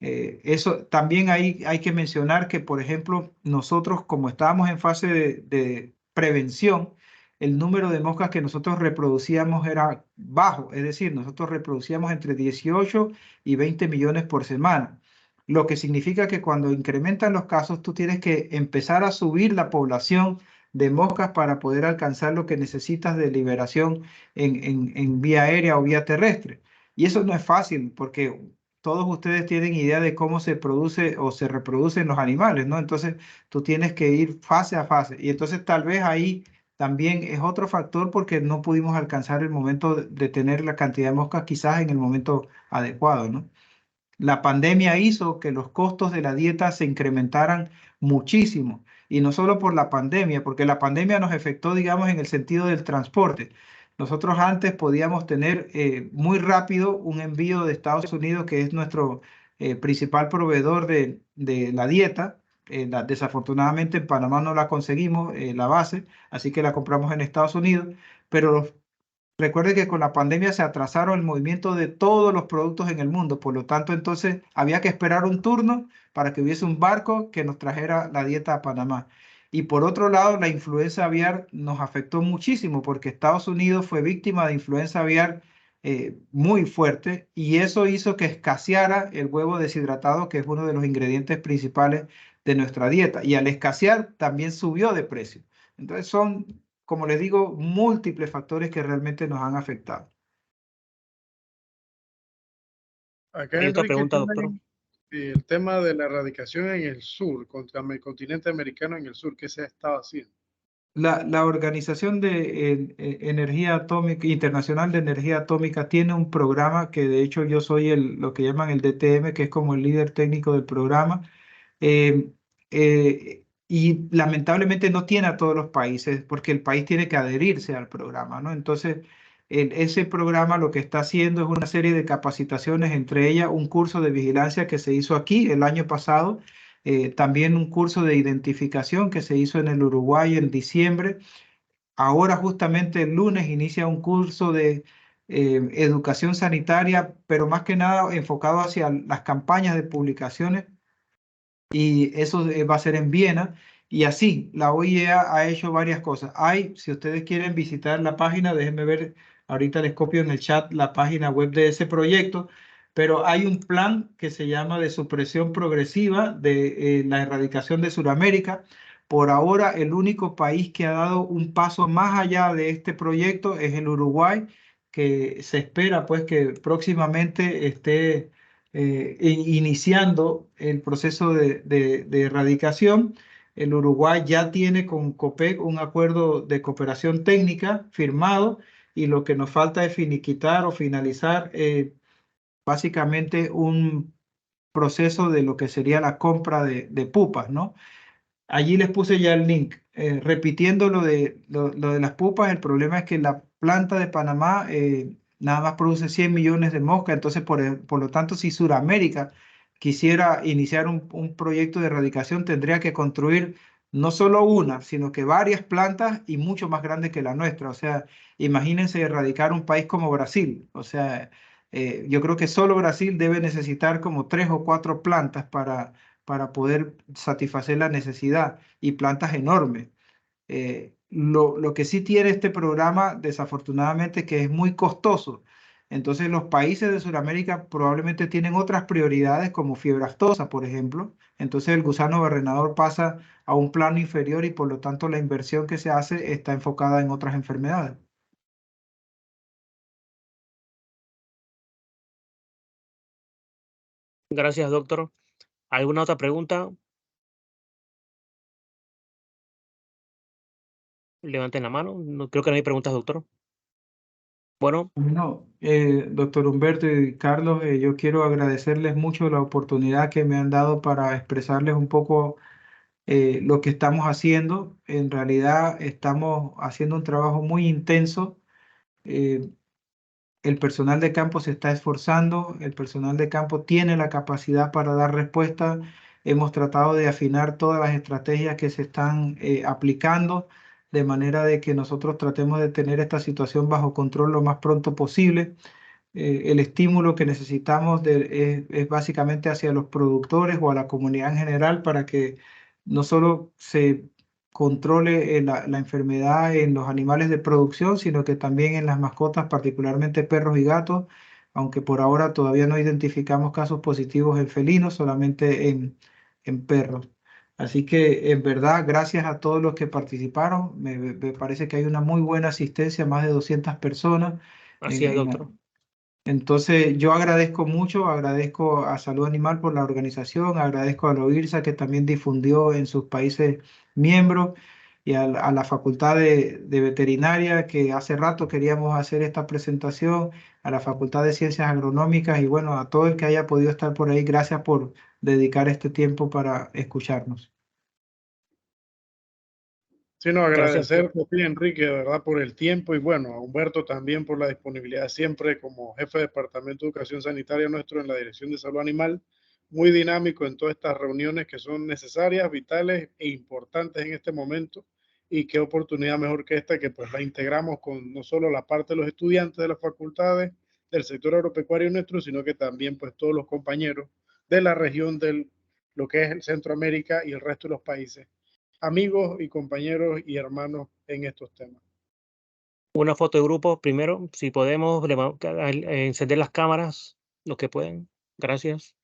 Eso también hay que mencionar que, por ejemplo, nosotros, como estábamos en fase de prevención, el número de moscas que nosotros reproducíamos era bajo, es decir, nosotros reproducíamos entre 18 y 20 millones por semana, lo que significa que cuando incrementan los casos, tú tienes que empezar a subir la población de moscas para poder alcanzar lo que necesitas de liberación en vía aérea o vía terrestre. Y eso no es fácil porque todos ustedes tienen idea de cómo se produce o se reproducen los animales, ¿no? Entonces, tú tienes que ir fase a fase. Y entonces tal vez ahí también es otro factor porque no pudimos alcanzar el momento de tener la cantidad de moscas quizás en el momento adecuado, ¿no? La pandemia hizo que los costos de la dieta se incrementaran muchísimo. Y no solo por la pandemia, porque la pandemia nos afectó, digamos, en el sentido del transporte. Nosotros antes podíamos tener muy rápido un envío de Estados Unidos, que es nuestro principal proveedor de la dieta. Desafortunadamente en Panamá no la conseguimos, la base, así que la compramos en Estados Unidos. Pero recuerde que con la pandemia se atrasaron el movimiento de todos los productos en el mundo, por lo tanto, entonces había que esperar un turno para que hubiese un barco que nos trajera la dieta a Panamá. Y por otro lado, la influenza aviar nos afectó muchísimo porque Estados Unidos fue víctima de influenza aviar muy fuerte, y eso hizo que escaseara el huevo deshidratado, que es uno de los ingredientes principales de nuestra dieta. Y al escasear también subió de precio. Entonces son, como les digo, múltiples factores que realmente nos han afectado. Acá, Hay otra Enrique, pregunta, doctor. tienen el tema de la erradicación en el sur, contra el continente americano en el sur, ¿qué se ha estado haciendo? La Organización de Energía Atómica, Internacional de Energía Atómica, tiene un programa que de hecho yo soy lo que llaman el DTM, que es como el líder técnico del programa. Y lamentablemente no tiene a todos los países porque el país tiene que adherirse al programa, ¿no? Entonces, ese programa lo que está haciendo es una serie de capacitaciones, entre ellas un curso de vigilancia que se hizo aquí el año pasado, también un curso de identificación que se hizo en el Uruguay en diciembre. Ahora justamente el lunes inicia un curso de educación sanitaria, pero más que nada enfocado hacia las campañas de publicaciones, y eso va a ser en Viena. Y así, la OIEA ha hecho varias cosas. Si ustedes quieren visitar la página, déjenme ver, ahorita les copio en el chat la página web de ese proyecto, pero hay un plan que se llama de supresión progresiva de la erradicación de Sudamérica. Por ahora, el único país que ha dado un paso más allá de este proyecto es el Uruguay, que se espera pues que próximamente esté iniciando el proceso de erradicación. El Uruguay ya tiene con COPEC un acuerdo de cooperación técnica firmado, y lo que nos falta es finiquitar o finalizar básicamente un proceso de lo que sería la compra de pupas, ¿no? Allí les puse ya el link. Repitiendo lo de las pupas, el problema es que la planta de Panamá nada más produce 100 millones de moscas. Entonces, por lo tanto, si Sudamérica quisiera iniciar un proyecto de erradicación, tendría que construir no solo una, sino que varias plantas, y mucho más grandes que la nuestra. O sea, imagínense erradicar un país como Brasil. O sea, yo creo que solo Brasil debe necesitar como 3 o 4 plantas para poder satisfacer la necesidad, y plantas enormes. Lo que sí tiene este programa, desafortunadamente, que es muy costoso. Entonces, los países de Sudamérica probablemente tienen otras prioridades, como fiebre aftosa, por ejemplo. Entonces, el gusano barrenador pasa a un plano inferior, y por lo tanto la inversión que se hace está enfocada en otras enfermedades. Gracias, doctor. ¿Alguna otra pregunta? Levanten la mano. No, creo que no hay preguntas, doctor. Bueno, Bueno, doctor Humberto y Carlos, yo quiero agradecerles mucho la oportunidad que me han dado para expresarles un poco lo que estamos haciendo. En realidad estamos haciendo un trabajo muy intenso. El personal de campo se está esforzando, el personal de campo tiene la capacidad para dar respuesta. Hemos tratado de afinar todas las estrategias que se están aplicando, de manera de que nosotros tratemos de tener esta situación bajo control lo más pronto posible. El estímulo que necesitamos es básicamente hacia los productores o a la comunidad en general para que no solo se controle la enfermedad en los animales de producción, sino que también en las mascotas, particularmente perros y gatos, aunque por ahora todavía no identificamos casos positivos en felinos, solamente en perros. Así que en verdad, gracias a todos los que participaron, me parece que hay una muy buena asistencia, más de 200 personas. Así es, doctor. Entonces, yo agradezco mucho, agradezco a Salud Animal por la organización, agradezco a la OIRSA que también difundió en sus países miembros y a la Facultad de Veterinaria que hace rato queríamos hacer esta presentación, a la Facultad de Ciencias Agronómicas y bueno, a todo el que haya podido estar por ahí, gracias por dedicar este tiempo para escucharnos. Sí, no, Gracias. agradecerte a ti, Enrique, de verdad, por el tiempo y bueno, a Humberto también por la disponibilidad siempre como jefe de Departamento de Educación Sanitaria nuestro en la Dirección de Salud Animal, muy dinámico en todas estas reuniones que son necesarias, vitales e importantes en este momento y qué oportunidad mejor que esta que pues la integramos con no solo la parte de los estudiantes de las facultades del sector agropecuario nuestro, sino que también pues todos los compañeros de la región de lo que es el Centroamérica y el resto de los países, amigos y compañeros y hermanos en estos temas. Una foto de grupo primero, si podemos encender las cámaras, los que pueden. Gracias.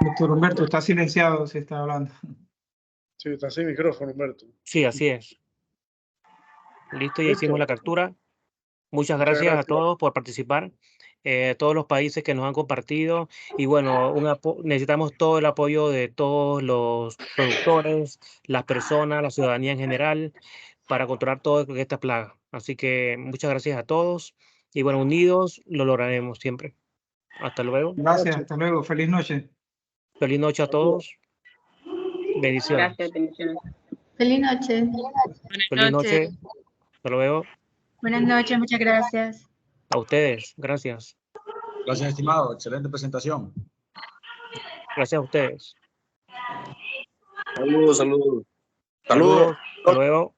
Doctor Humberto, está silenciado si está hablando. Sí, está sin micrófono, Humberto. Sí, así es. Listo, ya hicimos la captura. Muchas Muchas gracias a gracias. todos por participar, todos los países que nos han compartido y bueno, necesitamos todo el apoyo de todos los productores, las personas, la ciudadanía en general para controlar toda esta plaga. Así que muchas gracias a todos y bueno, unidos lo lograremos siempre. Hasta luego. Gracias, hasta luego, feliz noche. Feliz noche a todos. Bendiciones. Gracias, bendiciones. Feliz noche. Feliz noche. Hasta luego. Buenas noches, muchas gracias. A ustedes. Gracias. Gracias, estimado. Excelente presentación. Gracias a ustedes. Saludos, saludos. Saludos. Hasta luego.